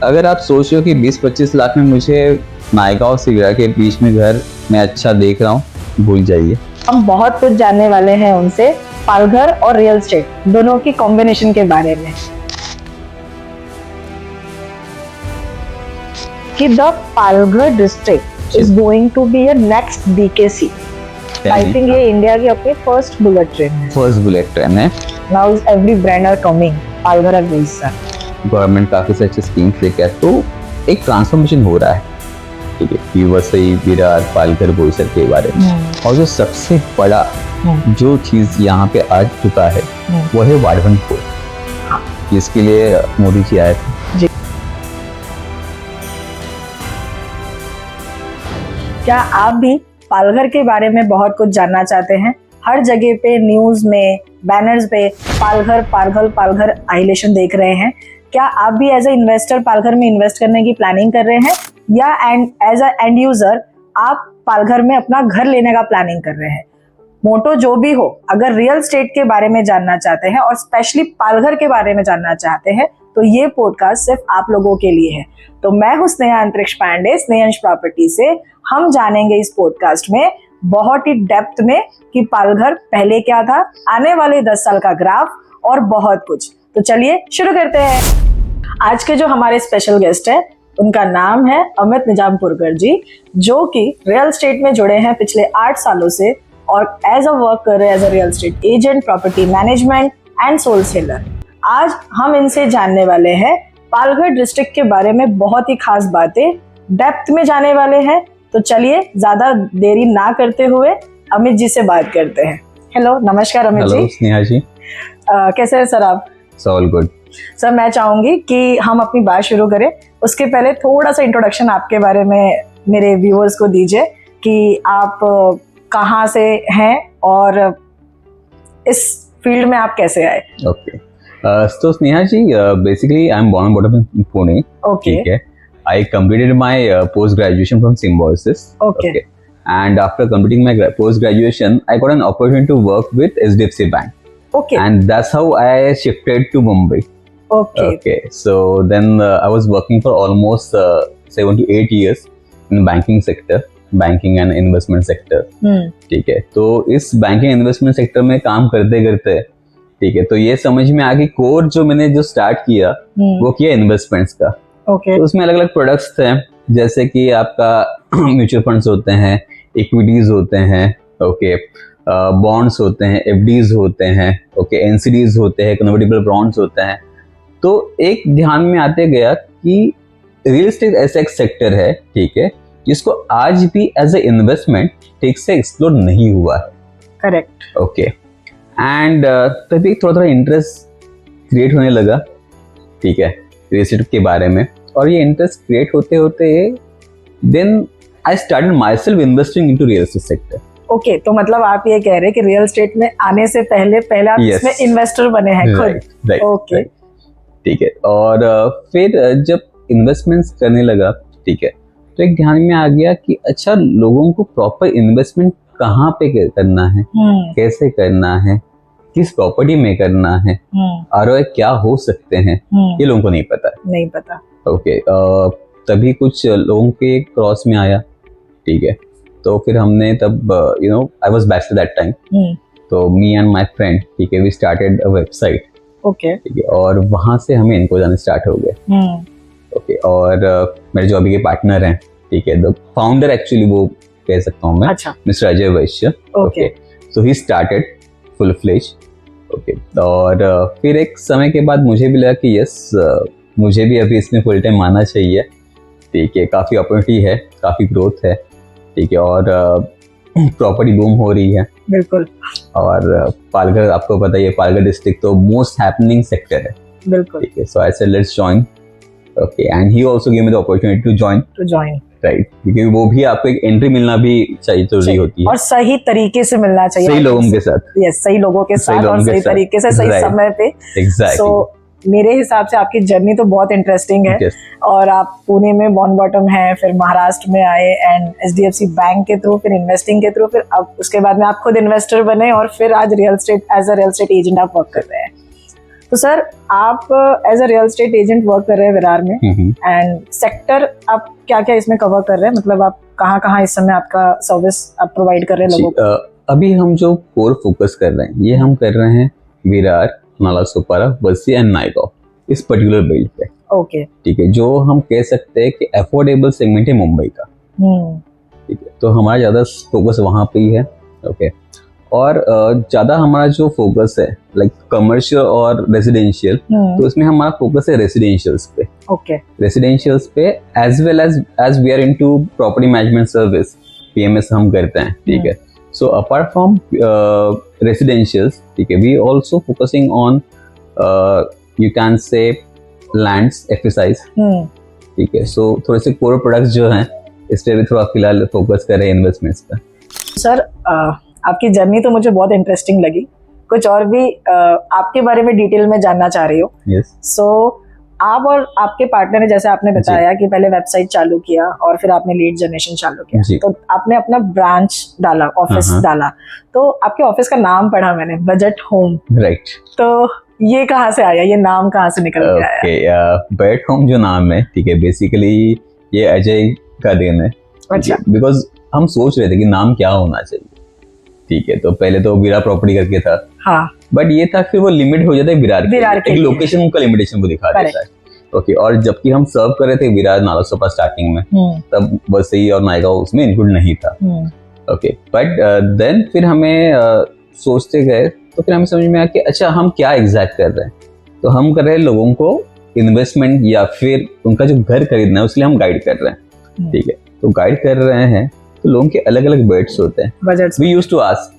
अगर आप सोच रहे हो कि 20-25 लाख में मुझे नायका और सिगरा के बीच में घर मैं अच्छा देख रहा हूँ, भूल जाइए। हम बहुत कुछ जानने वाले हैं उनसे पालघर और रियल एस्टेट दोनों की कॉम्बिनेशन के बारे में, कि the Palghar district is going to be a next BKC। I think ये इंडिया की अपनी फर्स्ट बुलेट ट्रेन है। Now every brand are coming Palghar and Boisar. Government काफी से अच्छे स्कीम्स लेके आए, तो एक ट्रांसफॉर्मेशन हो रहा है, ठीक है, कि वसई, विरार, पालघर, बोईसर के बारे में। और जो सबसे बड़ा जो चीज यहाँ पे आ चुका है वो है वार्डवन पोल, जिसके लिए मोदी जी आए थे। क्या आप भी पालघर के बारे में बहुत कुछ जानना चाहते हैं? हर जगह पे न्यूज में, बैनर्स पे पालघर पालघर पालघर आइलेशन देख रहे हैं। क्या आप भी एज अ इन्वेस्टर पालघर में इन्वेस्ट करने की प्लानिंग कर रहे हैं, या एज अ एंड यूजर आप पालघर में अपना घर लेने का प्लानिंग कर रहे हैं? मोटो जो भी हो, अगर रियल एस्टेट के बारे में जानना चाहते हैं और स्पेशली पालघर के बारे में जानना चाहते हैं, तो ये पॉडकास्ट सिर्फ आप लोगों के लिए है। तो मैं हूं स्नेहा अंतरिक्ष पांडे, स्नेहंश प्रॉपर्टी से। हम जानेंगे इस पॉडकास्ट में बहुत ही डेप्थ में कि पालघर पहले क्या था, आने वाले 10 साल का ग्राफ और बहुत कुछ। तो चलिए शुरू करते हैं। आज के जो हमारे स्पेशल गेस्ट है उनका नाम है अमित निजामपुरकर जी, जो कि रियल एस्टेट में जुड़े हैं पिछले 8 सालों से और एज अ वर्क कर रहे हैं as a real estate agent, property management and sole seller. आज हम इनसे जानने वाले हैं पालघर डिस्ट्रिक्ट के बारे में बहुत ही खास बातें, डेप्थ में जाने वाले हैं। तो चलिए ज्यादा देरी ना करते हुए अमित जी से बात करते हैं। हेलो, नमस्कार अमित जी। हेलो स्नेहा जी। कैसे हैं सर आप? ऑल गुड सर, मैं चाहूंगी कि हम अपनी बात शुरू करें, उसके पहले थोड़ा सा इंट्रोडक्शन आपके बारे में मेरे व्यूअर्स को दीजिए कि आप कहाँ से हैं और इस फील्ड में आप कैसे आए? ओके, तो Sneha ji, basically I am born and bottom in Pune. ठीक है, I completed my post graduation from Symbiosis. Okay. And after completing my post graduation, I got an opportunity to work with HDFC Bank. Okay. And that's how I shifted to Mumbai. Okay. So then I was working for almost 7 to 8 years in the banking sector, banking and investment sector. ठीक है, तो इस banking investment sector में काम करते करते, ठीक है, तो ये समझ में आ गई कोर जो मैंने जो स्टार्ट किया वो किया इन्वेस्टमेंट्स का। Okay. तो उसमें अलग अलग प्रोडक्ट्स थे, जैसे कि आपका म्यूचुअल फंड्स होते हैं, इक्विटीज होते हैं, ओके, बॉन्ड्स होते हैं, एफडीज होते हैं, ओके, एनसीडीज होते हैं, कन्वर्टिबल बॉन्ड्स होते हैं। तो एक ध्यान में आते गया कि रियल एस्टेट ऐसा एक सेक्टर है, ठीक है, जिसको आज भी एज ए इन्वेस्टमेंट ठीक से एक्सप्लोर नहीं हुआ है। करेक्ट। ओके, एंड तभी थोड़ा थोड़ा इंटरेस्ट क्रिएट होने लगा, ठीक है, रियल एस्टेट के बारे में। और ये इंटरेस्ट क्रिएट होते होते then I started myself investing into real estate sector. Okay, तो मतलब आप ये कह रहे हैं कि रियल एस्टेट में आने से पहले आप इसमें इन्वेस्टर बने हैं खुद? राइट। ओके, ठीक है, और फिर जब इन्वेस्टमेंट्स करने लगा, ठीक है, तो एक ध्यान में आ गया कि अच्छा, लोगों को प्रॉपर इन्वेस्टमेंट कहाँ पे करना है, कैसे करना है, किस प्रॉपर्टी में करना है, आरओआई क्या हो सकते हैं, ये लोगों को नहीं पता। ओके, तभी कुछ लोगों के क्रॉस में आया, ठीक है, तो फिर हमने तब I was bachelor that time, तो मी एंड माय फ्रेंड, ठीक है, we started a website. Okay, ठीक है, और वहां से हमें इनको जाने स्टार्ट हो गए। ओके, और मेरे जो अभी के पार्टनर हैं, ठीक है, द फाउंडर एक्चुअली वो कह सकता हूँ मैं, अच्छा, mister Ajay Vaishya. Okay, so he started full fledge. Okay, और फिर एक समय के बाद मुझे भी लगा कि यस, मुझे भी अभी इसमें फुल टाइम आना चाहिए, ठीक है, काफ़ी अपॉर्चुनिटी है, काफ़ी ग्रोथ है, ठीक है, और प्रॉपर्टी बूम हो रही है। बिल्कुल। और पालघर, आपको पता ही है, पालघर डिस्ट्रिक्ट तो मोस्ट हैपनिंग सेक्टर है। बिल्कुल। ठीक है, so I said let's join. Okay, and he also give me the opportunity to join. Right, क्योंकि वो भी आपको एक एंट्री मिलना भी चाहिए, जरूरी होती है, और सही तरीके से मिलना चाहिए, सही लोगों के साथ। यस, सही लोगों के साथ और सही तरीके से, सही समय पे। एग्जैक्टली। सो मेरे हिसाब से आपकी जर्नी तो बहुत इंटरेस्टिंग है। Yes. और आप पुणे में बॉर्न बॉटम हैं, फिर महाराष्ट्र में आए एंड HDFC बैंक के थ्रू, फिर इन्वेस्टिंग के थ्रू, फिर अब उसके बाद में आप खुद इन्वेस्टर बने और फिर आज real estate as a real estate agent आप वर्क कर रहे हैं। तो सर आप as a real estate agent work कर रहे हैं विरार में, एंड सेक्टर आप क्या क्या इसमें कवर कर रहे हैं, मतलब आप कहाँ कहाँ इस समय आपका सर्विस आप प्रोवाइड कर रहे हैं लोगों को? अभी हम जो कोर फोकस कर रहे हैं ये हम कर रहे हैं विरार, नालासोपारा, बस्सी एंड नायगांव, इस पर्टिकुलर बेल्ट पे। ओके, ठीक है, जो हम कह सकते हैं कि अफोर्डेबल सेगमेंट है मुंबई का। ठीक है, तो हमारा ज्यादा फोकस वहाँ पे ही है। ओके, और ज्यादा हमारा जो फोकस है लाइक कमर्शियल और रेजिडेंशियल, तो इसमें हमारा फोकस है रेजिडेंशियल्स पे। ओके, रेजिडेंशियल्स पे as well as we are into property management service, PMS हम करते हैं। ठीक है, सो अपार्ट फ्रॉम रेजिडेंशियल्स, ठीक है, we also focusing on you can say lands exercise. ठीक है, सो थोड़े से कोर प्रोडक्ट्स जो हैं इस पे भी थोड़ा फिलहाल फोकस कर रहे हैं इन्वेस्टमेंट्स पे। सर आपकी जर्नी तो मुझे बहुत इंटरेस्टिंग लगी, कुछ और भी आपके बारे में डिटेल में जानना चाह रही हूँ। यस। सो आप और आपके पार्टनर ने, जैसे आपने बताया कि पहले वेबसाइट चालू किया और फिर आपने लीड जनरेशन चालू किया, तो आपने अपना ब्रांच डाला, ऑफिस डाला, तो आपके ऑफिस का नाम पढ़ा मैंने, बजट होम। राइट। तो ये कहाँ से आया, ये नाम कहाँ से निकल के आया? बजट होम जो नाम है, ठीक है, बेसिकली ये अजय का देन है। अच्छा। बिकॉज हम सोच रहे थे कि नाम क्या होना चाहिए। ठीक है, तो पहले तो विरार प्रॉपर्टी करके था। हाँ। बट ये था फिर वो लिमिट हो जाता है विरार के लोकेशन का लिमिटेशन को दिखा देता है। ओके, और जबकि हम सर्व कर रहे थे विरार, नालासोपारा स्टार्टिंग में, तब बस्सी और नायगांव उसमें इंक्लूड नहीं था। ओके, बट देन फिर हमें सोचते गए तो फिर हमें समझ में आया कि अच्छा हम क्या एग्जैक्ट कर रहे हैं। तो हम कर रहे हैं लोगों को इन्वेस्टमेंट या फिर उनका जो घर खरीदना है उसके लिए हम गाइड कर रहे हैं। ठीक है, तो गाइड कर रहे हैं तो लोगों के अलग अलग बजट्स होते हैं। Budgets we used to ask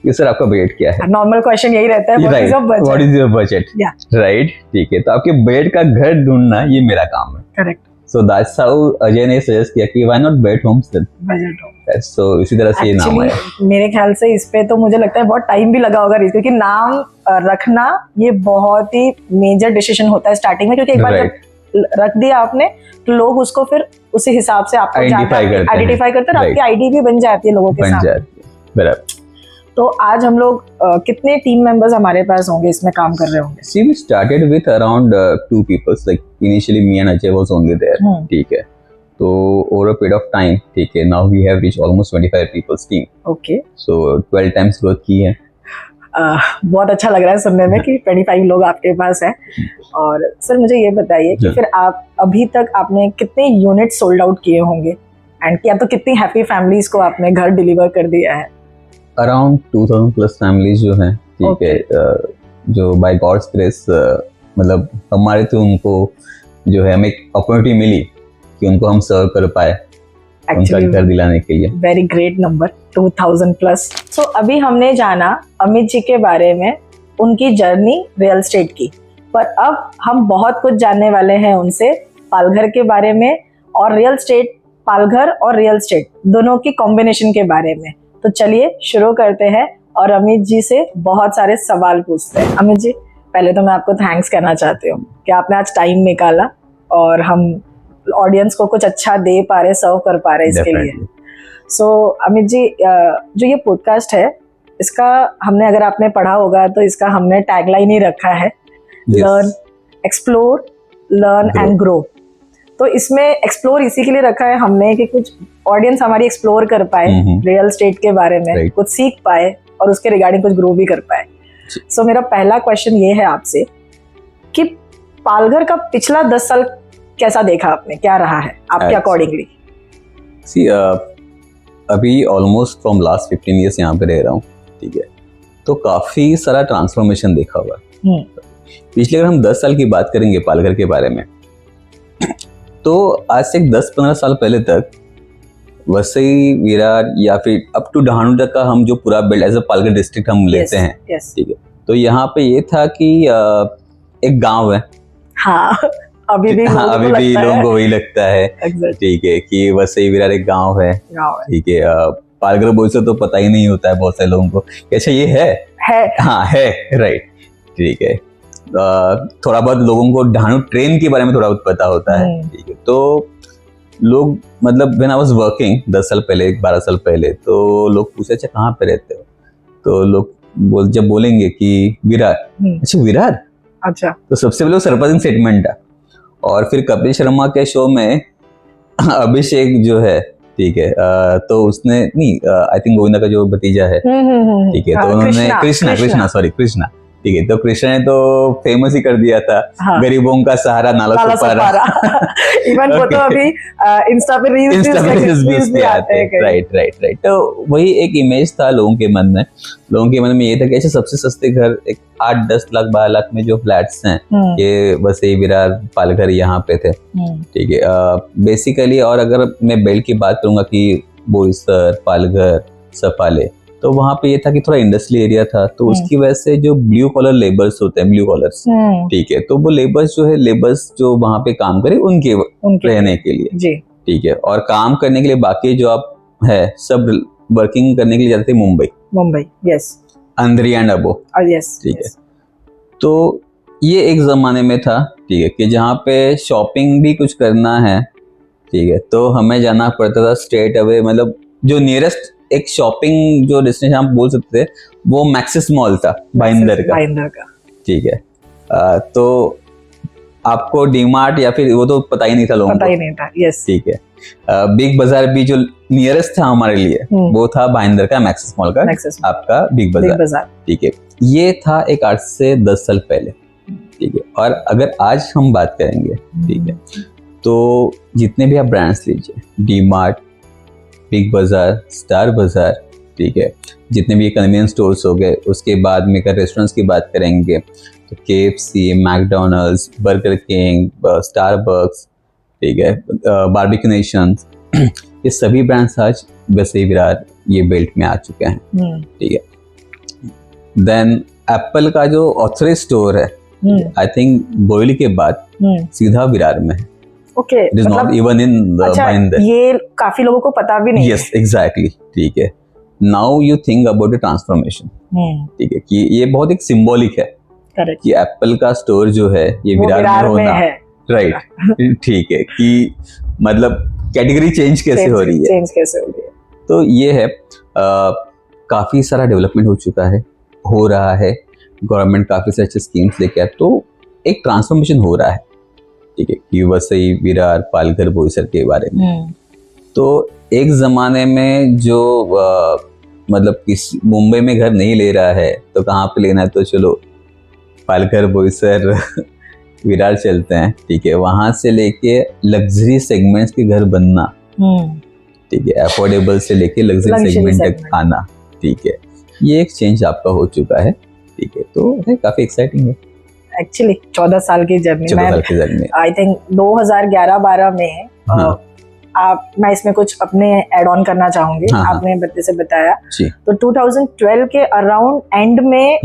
कि सर आपका बजट क्या है। नॉर्मल क्वेश्चन यही रहता है, what is your budget, right. ठीक है, तो आपके बजट का घर ढूंढना ये मेरा काम है। Correct. So that's how Ajay ने सजेस्ट किया कि why not budget homes then. Budget home. So इसी तरह से ये नाम आया। मेरे ख्याल से इस पे तो मुझे लगता है बहुत टाइम भी लगा होगा, क्योंकि नाम रखना ये बहुत ही मेजर डिसीजन होता है स्टार्टिंग में, क्योंकि एक बार जब रख दिया आपने तो लोग उसको फिर उसी हिसाब से आपको आइडेंटिफाई करते हैं, आपकी आईडी भी बन जाती है लोगों के सामने। बराबर। तो आज हम लोग कितने टीम मेंबर्स हमारे पास होंगे, इसमें काम कर रहे होंगे? See, we started with around 2 people. Like initially, me and Ajay was only there. ठीक है, तो over a period of time, ठीक है, now we have reached almost 25 people's team. Okay. So 12 times growth की है। बहुत अच्छा लग रहा है सुनने में कि 25 लोग आपके पास हैं। और सर मुझे ये बताइए कि फिर आप अभी तक आपने कितने यूनिट सोल्ड आउट किए होंगे, एंड या तो कितनी हैप्पी फैमिलीज को आपने घर डिलीवर कर दिया है? अराउंड 2000 प्लस फैमिलीज जो हैं, ठीक है, जो बाय गॉड्स ग्रेस मतलब हमारे तो उनको जो है हमें एक अपॉर्चुनिटी मिली कि उनको हम सर्व कर पाए, उनका घर दिलाने के लिए। Very great number, 2000 plus. So अभी हमने जाना अमित जी के बारे में, उनकी जर्नी रियल एस्टेट की, पर अब हम बहुत कुछ जानने वाले हैं उनसे पालघर के बारे में, और रियल एस्टेट, पालघर और रियल एस्टेट दोनों की कॉम्बिनेशन के बारे में। तो चलिए शुरू करते हैं और अमित जी से बहुत सारे सवाल पूछते हैं। अमित जी, पहले तो मैं आपको थैंक्स कहना चाहती हूँ कि आपने आज टाइम निकाला और हम ऑडियंस को कुछ अच्छा दे पा रहे, सर्व कर पा रहे इसके लिए। सो अमित जी, जो ये पॉडकास्ट है इसका हमने, अगर आपने पढ़ा होगा तो इसका हमने टैगलाइन ही रखा है, learn, explore, learn and grow. तो इसमें एक्सप्लोर इसी के लिए रखा है हमने कि कुछ ऑडियंस हमारी एक्सप्लोर कर पाए रियल एस्टेट के बारे में, कुछ सीख पाए और उसके रिगार्डिंग कुछ ग्रो भी कर पाए। सो मेरा पहला क्वेश्चन ये है आपसे कि पालघर का पिछला 10 साल कैसा देखा आपने, क्या रहा है आपके अकॉर्डिंगली? सी अभी ऑलमोस्ट फ्रॉम लास्ट 15 ईयर्स यहाँ पे रह रहा हूँ। ठीक है, तो काफी सारा ट्रांसफॉर्मेशन देखा हुआ। पिछले अगर हम 10 साल की बात करेंगे पालघर के बारे में, तो आज से 10-15 साल पहले तक वसई, विरार या फिर अप टू डहाणू तक का हम जो पूरा belt as a Palghar district हम लेते हैं, ठीक है, तो यहाँ पे ये था कि एक गांव है। हाँ, अभी भी लोगों को वही लगता है। ठीक है, कि वसई विरार एक गांव है। ठीक है, पालघर बोल से तो पता ही नहीं होता है बहुत सारे लोगों को, अच्छा ये है। हाँ है, राइट। ठीक है, थोड़ा बहुत लोगों को ढाणू ट्रेन के बारे में थोड़ा बहुत पता होता है। ठीक है, तो लोग मतलब व्हेन आई वाज वर्किंग 10 साल पहले, 12 साल पहले, तो लोग पूछे अच्छा कहाँ पे रहते हो, तो लोग जब बोलेंगे कि विरार, अच्छा विरार, अच्छा, तो सबसे पहले वो सरप्राइजिंग स्टेटमेंट था। और फिर कपिल शर्मा के शो में अभिषेक जो है, ठीक है, तो उसने नहीं, आई थिंक गोविंदा का जो भतीजा है, ठीक है, तो उन्होंने कृष्णा, ठीक है, तो कृष्णा ने तो फेमस ही कर दिया था, हाँ, गरीबों का सहारा नाला सुपारा। इवन वो तो अभी इंस्टा पे रील्स भी आते हैं। राइट। तो वही एक इमेज था लोगों के मन में ये था कि ऐसे सबसे सस्ते घर एक 8-10 लाख 12 लाख में जो फ्लैट्स हैं, ये वसई विरार पालघर यहाँ पे थे, ठीक है, बेसिकली। और अगर मैं बेल्ट की बात करूंगा कि बोईसर, पालघर, सफाले, तो वहां पे ये था कि थोड़ा इंडस्ट्रियल एरिया था, तो उसकी वजह से जो ब्लू कॉलर लेबर्स होते हैं, ब्लू कॉलर्स, ठीक है, तो वो लेबर्स जो वहां पे काम करे उनके रहने के लिए, ठीक है, और काम करने के लिए बाकी जो आप है सब वर्किंग करने के लिए जाते थे Mumbai, yes, Andheri and above, yes, ठीक है। तो ये एक जमाने में था, ठीक है, कि जहाँ पे शॉपिंग भी कुछ करना है, ठीक है, तो हमें जाना पड़ता था स्ट्रेट अवे, मतलब जो नियरेस्ट एक शॉपिंग जो डेस्टिनेशन आप बोल सकते थे वो मैक्सिस मॉल था, भाईंदर का, ठीक है। तो आपको डीमार्ट या फिर वो तो पता ही नहीं था लोगों को, यस, ठीक है। बिग बाजार भी जो नियरेस्ट था हमारे लिए वो था भाईंदर का मैक्सिस मॉल का, आपका बिग बाजार, ठीक है। ये था एक 8 से 10 साल पहले, ठीक है। और अगर आज हम बात करेंगे, ठीक है, तो जितने भी आप ब्रांड्स लीजिए, डीमार्ट, बिग बाजार, स्टार बाजार, ठीक है, जितने भी कन्वीनियंस स्टोर्स हो गए, उसके बाद में अगर रेस्टोरेंट्स की बात करेंगे तो KFC, McDonald's, burger king, Starbucks, ठीक है, बारबेक्यू नेशन, ये सभी ब्रांड्स आज वसई विरार ये बेल्ट में आ चुके हैं, ठीक है। देन एप्पल का जो ऑथराइज्ड स्टोर है, आई थिंक बोयली के बाद सीधा विरार में है। Okay, it is not even in Bhayandar. ये काफी लोगों को पता भी नहीं। यस, एग्जैक्टली, ठीक है। Now you think about the transformation, ठीक है, कि ये बहुत एक सिंबॉलिक है, करेक्ट, कि एप्पल का स्टोर जो है ये विरार में होना, राइट, ठीक है, कि मतलब कैटेगरी चेंज कैसे हो रही है, तो ये है, काफी सारा डेवलपमेंट हो चुका है, हो रहा है, गवर्नमेंट काफी सारे अच्छे स्कीम्स लेके आए, तो एक ट्रांसफॉर्मेशन हो रहा है, ठीक है, कि वसई विरार पालघर बोईसर के बारे में। तो एक जमाने में जो मतलब किस मुंबई में घर नहीं ले रहा है तो कहाँ पे लेना है, तो चलो पालघर बोईसर विरार चलते हैं, ठीक है, वहां से लेके लग्जरी सेगमेंट्स के घर बनना, ठीक है, अफोर्डेबल से लेके लग्जरी सेगमेंट तक आना, ठीक है, ये एक चेंज आपका हो चुका है, ठीक है, तो है काफी एक्साइटिंग है एक्चुअली। 14 साल की जर्नी, आई थिंक 2011-12 में, हाँ, मैं इसमें कुछ अपने ऐड ऑन करना चाहूंगी। हाँ, आपने बच्चे से बताया, तो 2012 के अराउंड एंड में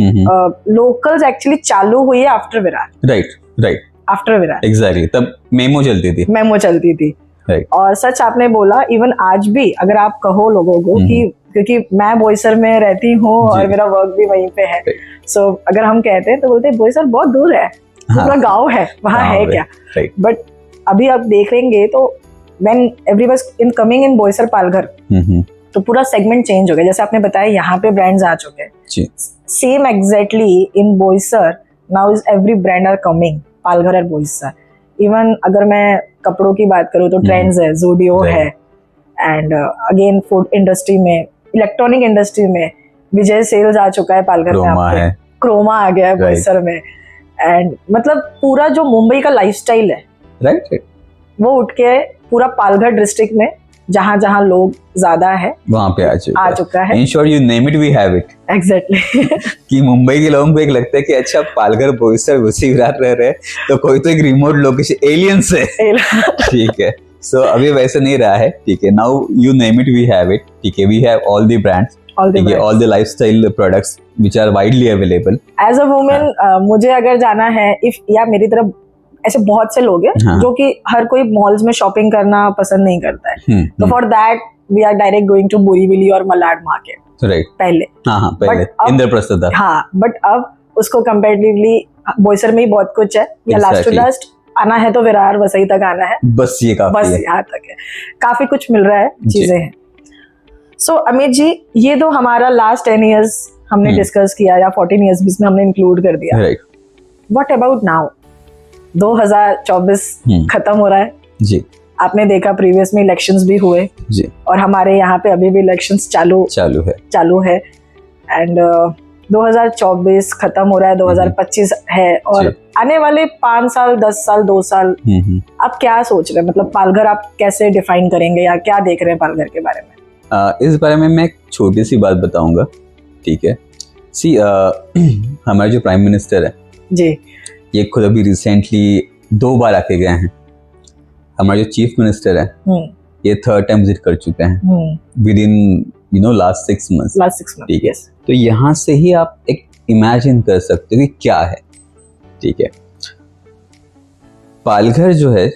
लोकल्स एक्चुअली चालू हुई है after Virar, right, after Virar, exactly, तब मेमो चलती थी, right. और सच आपने बोला, इवन आज भी अगर आप कहो लोगों को कि, क्योंकि मैं बोईसर में रहती हूँ और मेरा वर्क भी वहीं पे है, सो अगर हम कहते हैं तो बोलते हैं बोईसर बहुत दूर है, पूरा गाँव है, वहाँ है क्या, बट अभी आप देखेंगे तो when everybody in coming in Boisar Palghar, तो पूरा सेगमेंट चेंज हो गया। जैसे आपने बताया यहाँ पे ब्रांड्स आ चुके हैं, same exactly in Boisar now is every brand are coming Palghar और बोईसर। इवन अगर मैं कपड़ों की बात करूँ तो ट्रेंड्स है, ज़ूडियो है, एंड अगेन फूड इंडस्ट्री में, इलेक्ट्रॉनिक इंडस्ट्री में विजय सेल्स आ चुका है पालघर में, क्रोमा आ गया है बोईसर में, एंड मतलब पूरा जो मुंबई का लाइफस्टाइल है, राइट, वो उठ के पूरा पालघर डिस्ट्रिक्ट में जहाँ जहाँ लोग ज्यादा है वहाँ पे आ चुका है। In short, you name it, we have it. Exactly. कि मुंबई के लोगों को एक लगता है कि अच्छा पालघर बोईसर वसई विरार रह रहे, तो कोई तो एक रिमोट लोकेशन एलियंस है, ठीक है। सो अभी वैसे नहीं रहा है, ठीक है। Now you name it, we have it, ठीक है। We have all the brands, ठीक है, all the lifestyle products which are widely available. As a women मुझे अगर जाना है, इफ या मेरी तरफ ऐसे बहुत से लोग हैं जो कि हर कोई मॉल्स में शॉपिंग करना पसंद नहीं करता है, तो for that we are direct going to Borivali और मलाड मार्केट, राइट, पहले, पहले इंद्रप्रस्थ था, हाँ, बट अब उसको कंपैरेटिवली बोईसर में ही बहुत कुछ है, या लास्ट टू लास्ट आना है तो विरार वसई तक आना है, बस ये काफी बस यहाँ तक है, काफी कुछ मिल रहा है, चीजें हैं। सो अमित जी, ये तो हमारा लास्ट 10 years हमने डिस्कस किया, या 14 years भी इसमें हमने इंक्लूड कर दिया, व्हाट अबाउट नाउ? 2024 खत्म हो रहा है जी। आपने देखा प्रीवियस में इलेक्शंस भी हुए जी। और हमारे यहाँ पे अभी भी इलेक्शंस चालू है एंड 2024 खत्म हो रहा है, 2025 है और आने वाले 5 साल 10 साल 2 साल आप क्या सोच रहे हैं? मतलब पालघर आप कैसे डिफाइन करेंगे या क्या देख रहे हैं पालघर के बारे में? इस बारे में मैं एक छोटी सी बात बताऊंगा, ठीक है। सी हमारे जो प्राइम मिनिस्टर है जी, ये खुद अभी रिसेंटली 2 बार आके गए हैं। हमारे जो चीफ मिनिस्टर है ये 3rd टाइम विजिट कर चुके हैं विद इन लास्ट 6 मंथ्स, ठीक है। तो यहाँ से ही आप एक इमेजिन कर सकते हो कि क्या है, ठीक है। पालघर जो है,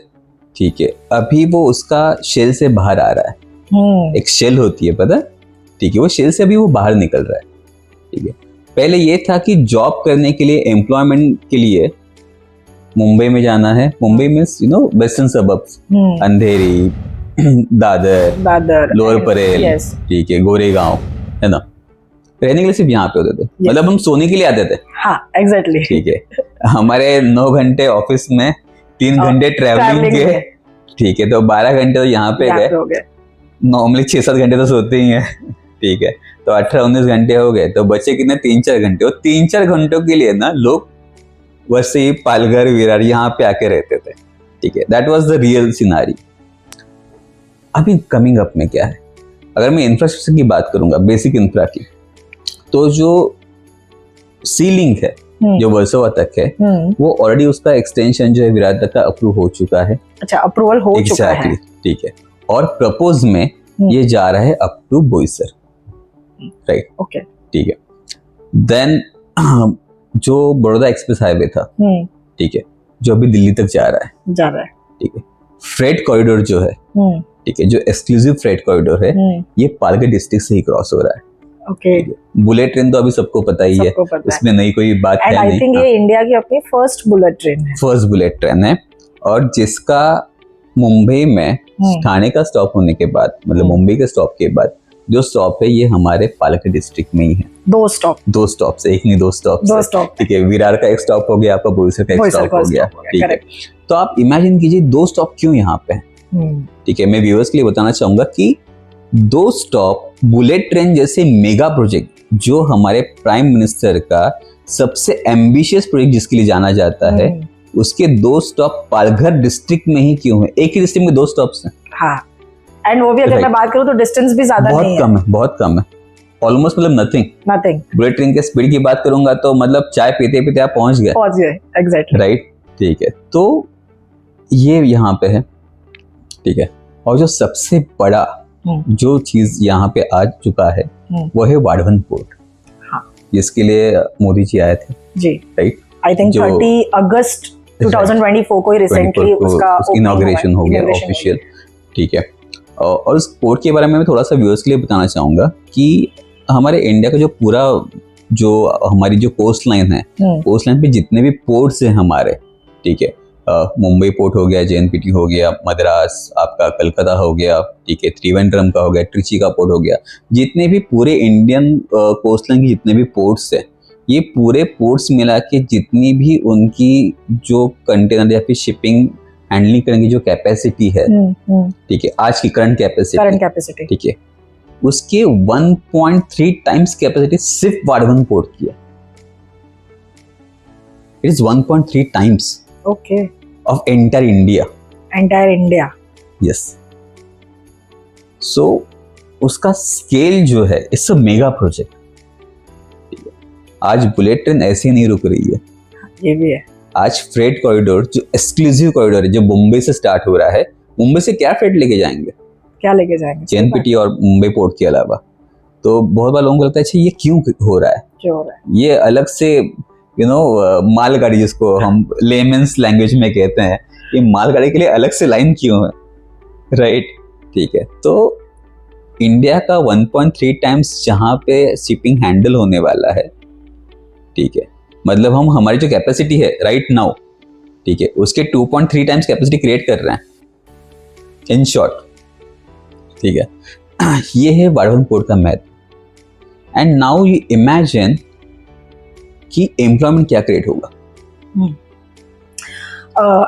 ठीक है, अभी वो उसका शेल से बाहर आ रहा है। एक शेल होती है, पता है, ठीक है, वो शेल से अभी वो बाहर निकल रहा है, ठीक है। पहले ये था कि जॉब करने के लिए, एम्प्लॉयमेंट के लिए मुंबई में जाना है। मुंबई मीन्स वेस्टर्न सबर्ब्स, अंधेरी, दादर, लोअर परेल, ठीक है, गोरेगांव, है ना। रहने के लिए सिर्फ यहाँ पे होते थे, मतलब हम सोने के लिए आते थे। हाँ, एग्जैक्टली, ठीक है। हमारे 9 घंटे ऑफिस में, 3 घंटे ट्रैवलिंग के, ठीक है, तो 12 घंटे तो यहाँ पे गए। नॉर्मली 6-7 घंटे तो सोते ही हैं, ठीक है, तो 18-19 घंटे हो गए, तो बचे कितने? 3-4 घंटे। और 3-4 घंटों के लिए ना लोग वैसे ही पालघर, विरार यहाँ पे आके रहते थे, ठीक है। That was the real scenery. अभी कमिंग अप में क्या है, अगर मैं इंफ्रास्ट्रक्चर की बात करूंगा, बेसिक इंफ्रा की, तो जो सी लिंक है जो वर्सोवा तक है, वो ऑलरेडी उसका एक्सटेंशन जो है विरार तक का अप्रूव हो चुका है। अच्छा, अप्रूवल हो चुका है, ठीक है। और प्रपोज में ये जा रहा है up to Boisar, right, okay, ठीक है। देन जो बड़ौदा एक्सप्रेस हाईवे था, ठीक है, जो अभी दिल्ली तक जा रहा है, ठीक है। फ्रेट कॉरिडोर जो है, ठीक है, जो एक्सक्लूसिव फ्रेट कॉरिडोर है, ये पालघर डिस्ट्रिक्ट से ही क्रॉस हो रहा है, ओके। बुलेट ट्रेन तो अभी सबको पता ही है, उसमें नई कोई बात है नहीं। आई थिंक ये इंडिया की अपनी फर्स्ट बुलेट ट्रेन है, और जिसका मुंबई में ठाणे का स्टॉप होने के बाद, मतलब मुंबई के स्टॉप के बाद जो स्टॉप है, ये हमारे पालघर डिस्ट्रिक्ट में ही है। 2 स्टॉप से, एक नहीं 2 स्टॉप, ठीक है। विरार का एक स्टॉप हो गया, आपका बोईसर का एक स्टॉप हो गया, ठीक है। तो आप इमेजिन कीजिए 2 स्टॉप क्यों यहाँ पे है, ठीक है। मैं व्यूअर्स के लिए बताना चाहूंगा कि 2 स्टॉप बुलेट ट्रेन जैसे मेगा प्रोजेक्ट, जो हमारे प्राइम मिनिस्टर का सबसे एम्बिशियस प्रोजेक्ट जिसके लिए जाना जाता है, उसके 2 स्टॉप पालघर डिस्ट्रिक्ट में ही क्यों है? एक ही डिस्ट्रिक्ट में 2 स्टॉप्स हैं। हाँ, एंड वो भी अगर मैं बात करूं तो डिस्टेंस भी ज्यादा नहीं है, बहुत कम है, ऑलमोस्ट, मतलब नथिंग। बुलेट ट्रेन के स्पीड की बात करूंगा तो मतलब चाय पीते पीते आप पहुंच गए, एग्जैक्टली, राइट, ठीक है। तो ये यहाँ पे है, ठीक है। और जो सबसे बड़ा जो चीज यहाँ पे आ चुका है, वो है वाडवन पोर्ट, जिसके लिए मोदी जी आए थे, जी, राइट। आई थिंक 30 अगस्त 2024 को ही रिसेंटली उसका इनॉग्रेशन हो गया ऑफिशियल, ठीक है। और उस पोर्ट के बारे में मैं थोड़ा सा व्यूअर्स के लिए बताना चाहूंगा कि हमारे इंडिया का जो पूरा, जो हमारी जो कोस्ट लाइन है, कोस्ट लाइन पे जितने भी पोर्ट्स हैं हमारे, ठीक है, मुंबई पोर्ट हो गया, JNPT हो गया, मद्रास, आपका कलकत्ता हो गया, ठीक है, त्रिवेंद्रम का हो गया, ट्रिची का पोर्ट हो गया, जितने भी पूरे इंडियन कोस्ट लाइन के जितने भी पोर्ट्स है, ये पूरे पोर्ट्स मिला के जितनी भी उनकी जो कंटेनर या फिर शिपिंग हैंडलिंग करने की जो कैपेसिटी है, ठीक है, आज की करंट कैपेसिटी, ठीक है, उसके 1.3 टाइम्स कैपेसिटी सिर्फ वाडवन पोर्ट की है। It is 1.3 times, okay, of entire India, yes. So उसका स्केल जो है, इट्स अ मेगा प्रोजेक्ट। आज बुलेट ट्रेन ऐसे ही नहीं रुक रही है, ये भी है। आज फ्रेट कॉरिडोर, जो एक्सक्लूसिव कॉरिडोर है, जो मुंबई से स्टार्ट हो रहा है, मुंबई से क्या फ्रेट लेके जाएंगे, JNPT और मुंबई पोर्ट के अलावा। तो बहुत बार लोगों को लगता है, अच्छा ये क्यों हो रहा है, ये अलग से मालगाड़ी, जिसको हम लेमेंस लैंग्वेज में कहते हैं, ये मालगाड़ी के लिए अलग से लाइन क्यों है, राइट, ठीक है। तो इंडिया का 1.3 टाइम्स जहां पे शिपिंग हैंडल होने वाला है, ठीक है, मतलब हम हमारी जो कैपेसिटी है राइट नाउ, ठीक है, उसके 2.3 टाइम्स कैपेसिटी क्रिएट कर रहे हैं, इन शॉर्ट, ठीक है। ये है वाडवन पोर्ट का math. And now you imagine कि एम्प्लॉयमेंट क्या क्रिएट होगा।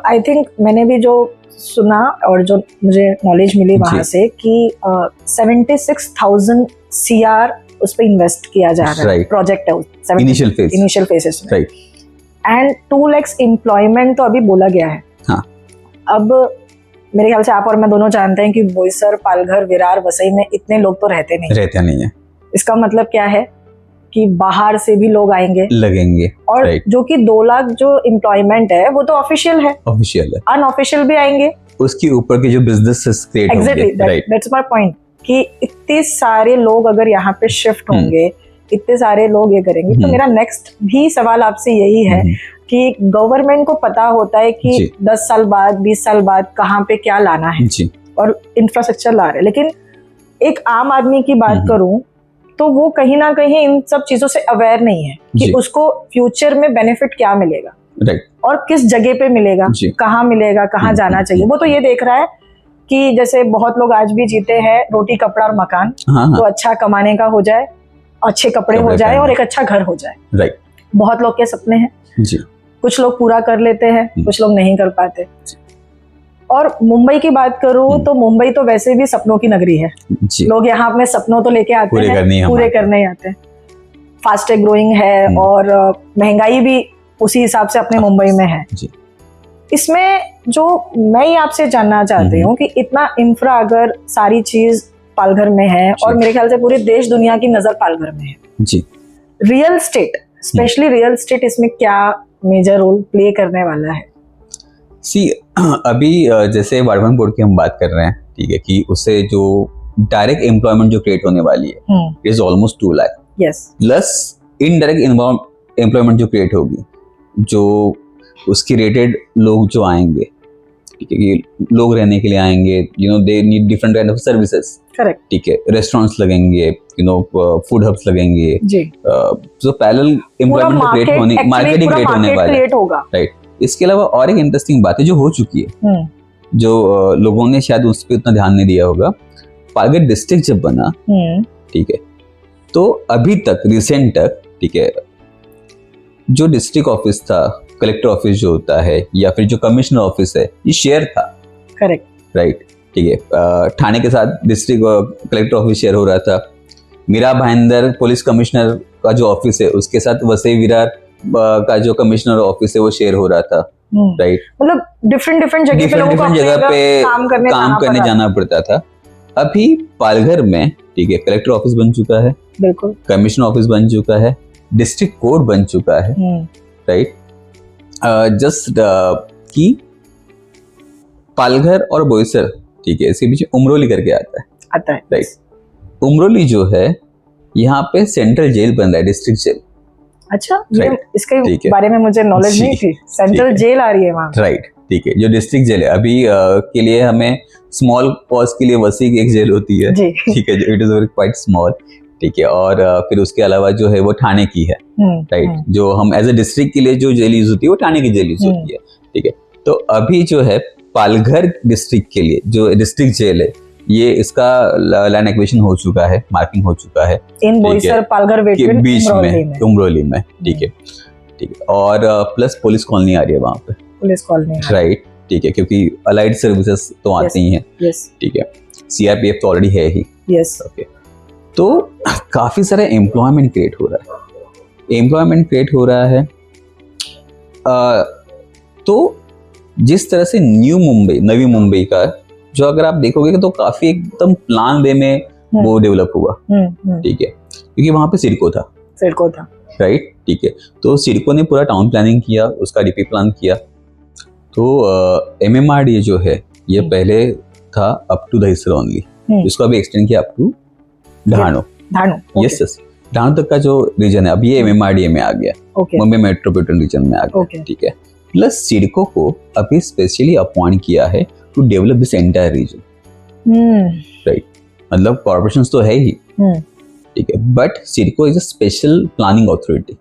आई थिंक मैंने भी जो सुना और जो मुझे नॉलेज मिली वहां से कि 76,000 CR उस पर इन्वेस्ट किया जा रहा है, प्रोजेक्ट है इनिशियल फेजेस में, एंड 2 लाख एम्प्लॉयमेंट तो अभी बोला गया है। हाँ। अब मेरे ख्याल से आप और मैं दोनों जानते हैं कि बोईसर, पालघर, विरार, वसई में इतने लोग तो रहते नहीं है। इसका मतलब क्या है कि बाहर से भी लोग आएंगे, लगेंगे, और जो कि 2 लाख जो एम्प्लॉयमेंट है वो तो ऑफिशियल है, अनऑफिशियल भी आएंगे, उसके ऊपर के जो बिजनेस क्रिएट होंगे। एग्जैक्टली, दैट्स माय पॉइंट कि इतने सारे लोग अगर यहाँ पे शिफ्ट होंगे, इतने सारे लोग ये करेंगे, तो मेरा नेक्स्ट भी सवाल आपसे यही है कि गवर्नमेंट को पता होता है कि 10 साल बाद, 20 साल बाद कहाँ पे क्या लाना है और इंफ्रास्ट्रक्चर ला रहे हैं, लेकिन एक आम आदमी की बात करूं तो वो कहीं ना कहीं इन सब चीजों से अवेयर नहीं है कि उसको फ्यूचर में बेनिफिट क्या मिलेगा, और किस जगह पे मिलेगा, कहाँ मिलेगा, कहाँ जाना चाहिए। वो तो ये देख रहा है कि जैसे बहुत लोग आज भी जीते हैं रोटी, कपड़ा और मकान, तो अच्छा कमाने का हो जाए, अच्छे कपड़े हो जाए और एक अच्छा घर हो जाए। बहुत लोग के सपने हैं, कुछ लोग पूरा कर लेते हैं, कुछ लोग नहीं कर पाते। और मुंबई की बात करूं तो मुंबई तो वैसे भी सपनों की नगरी है, लोग यहाँ अपने सपनों तो लेके आते हैं, पूरे करने ही आते हैं। फास्टेस्ट ग्रोइंग है और महंगाई भी उसी हिसाब से अपने मुंबई में है। इसमें जो मैं ही आपसे जानना चाहती हूँ कि इतना इंफ्रा अगर सारी चीज पालघर में है, और मेरे ख्याल से पूरे देश दुनिया की नजर पालघर में है, real estate, specially real estate इसमें क्या मेजर रोल प्ले करने वाला है? अभी जैसे वार्डन बोर्ड की हम बात कर रहे हैं, ठीक है, कि उससे जो डायरेक्ट एम्प्लॉयमेंट जो क्रिएट होने वाली है is almost 2 lakh, plus indirect employment जो क्रिएट होगी, जो उसकी रेटेड लोग जो आएंगे, ठीक है, कि लोग रहने के लिए आएंगे, they need different kind of services, correct, ठीक है, रेस्टोरेंट्स लगेंगे, फूड हब्स लगेंगे, जो पैरेलल एम्प्लॉयमेंट क्रिएट होने, मार्केटिंग क्रिएट होने वाला है, राइट। इसके अलावा और एक इंटरेस्टिंग बात है जो हो चुकी है, जो लोगों ने शायद उस पर उतना ध्यान नहीं दिया होगा। पालघर डिस्ट्रिक्ट जब बना, ठीक है, तो अभी तक, रिसेंट तक, ठीक है, जो डिस्ट्रिक्ट ऑफिस था, कलेक्टर ऑफिस जो होता है, या फिर जो कमिश्नर ऑफिस है, ये शेयर था, करेक्ट, राइट, ठीक है। ठाणे के साथ डिस्ट्रिक्ट कलेक्टर ऑफिस शेयर हो रहा था। मीरा भाईंदर पुलिस कमिश्नर का जो ऑफिस है, उसके साथ वसई विरार का जो कमिश्नर ऑफिस है वो शेयर हो रहा था, राइट। मतलब डिफरेंट जगह पे काम करने जाना पड़ता था। अभी पालघर में, ठीक है, कलेक्टर ऑफिस बन चुका है, बिल्कुल, कमिश्नर ऑफिस बन चुका है, डिस्ट्रिक्ट कोर्ट बन चुका है, राइट। जस्ट कि पालघर और बोईसर, ठीक है, इसके पीछे उमरोली करके आता है, राइट। उमरोली जो है, यहाँ पे सेंट्रल जेल बन रहा है, डिस्ट्रिक्ट जेल। अच्छा, ये इसके बारे में मुझे नॉलेज नहीं थी, सेंट्रल जेल आ रही है वहाँ, राइट, ठीक है, जो डिस्ट्रिक्ट जेल है। अभी के लिए हमें स्मॉल कॉज के लिए वसी की एक जेल होती है, ठीक है, it is very quite small, ठीक है, और फिर उसके अलावा जो है वो ठाणे की है, राइट। जो हम एज ए डिस्ट्रिक्ट के लिए जो जेल यूज होती है वो ठाणे की जेल यूज होती है, ठीक है। तो अभी जो है पालघर डिस्ट्रिक्ट के लिए जो डिस्ट्रिक्ट जेल है, ये इसका लैंड एक्विजिशन हो चुका है, मार्किंग हो चुका है इन बोईसर पालघर के बीच में, उमरोली में, ठीक है, ठीक है। और प्लस पुलिस कॉलोनी आ रही है वहाँ पे, पुलिस कॉलोनी, राइट, ठीक है, क्योंकि अलाइड सर्विसेज तो आती ही हैं, ठीक है, CRPF तो ऑलरेडी है ही, ओके। तो काफी सारा एम्प्लॉयमेंट क्रिएट हो रहा है, तो जिस तरह से नवी मुंबई का जो अगर आप देखोगे तो काफी एकदम प्लान वे में वो डेवलप हुआ, ठीक है, क्योंकि वहां पे सिडको था, राइट, ठीक है। तो सिडको ने पूरा टाउन प्लानिंग किया, उसका DP प्लान किया। तो MMRDA जो है, ये पहले था अप टू दहिसर ओनली, इसको अभी एक्सटेंड किया अप टू ढाणो, यस, ढाणो तक का जो रीजन है, अब ये MMRDA में आ गया, मुंबई मेट्रोपॉलिटन रीजन में आ गया, ठीक है। प्लस सिडको को अभी स्पेशली अपॉइंट किया है to develop this entire region, right. मतलब कॉर्पोरेशंस तो है ही, ठीक है, but CIDCO is a special planning authority,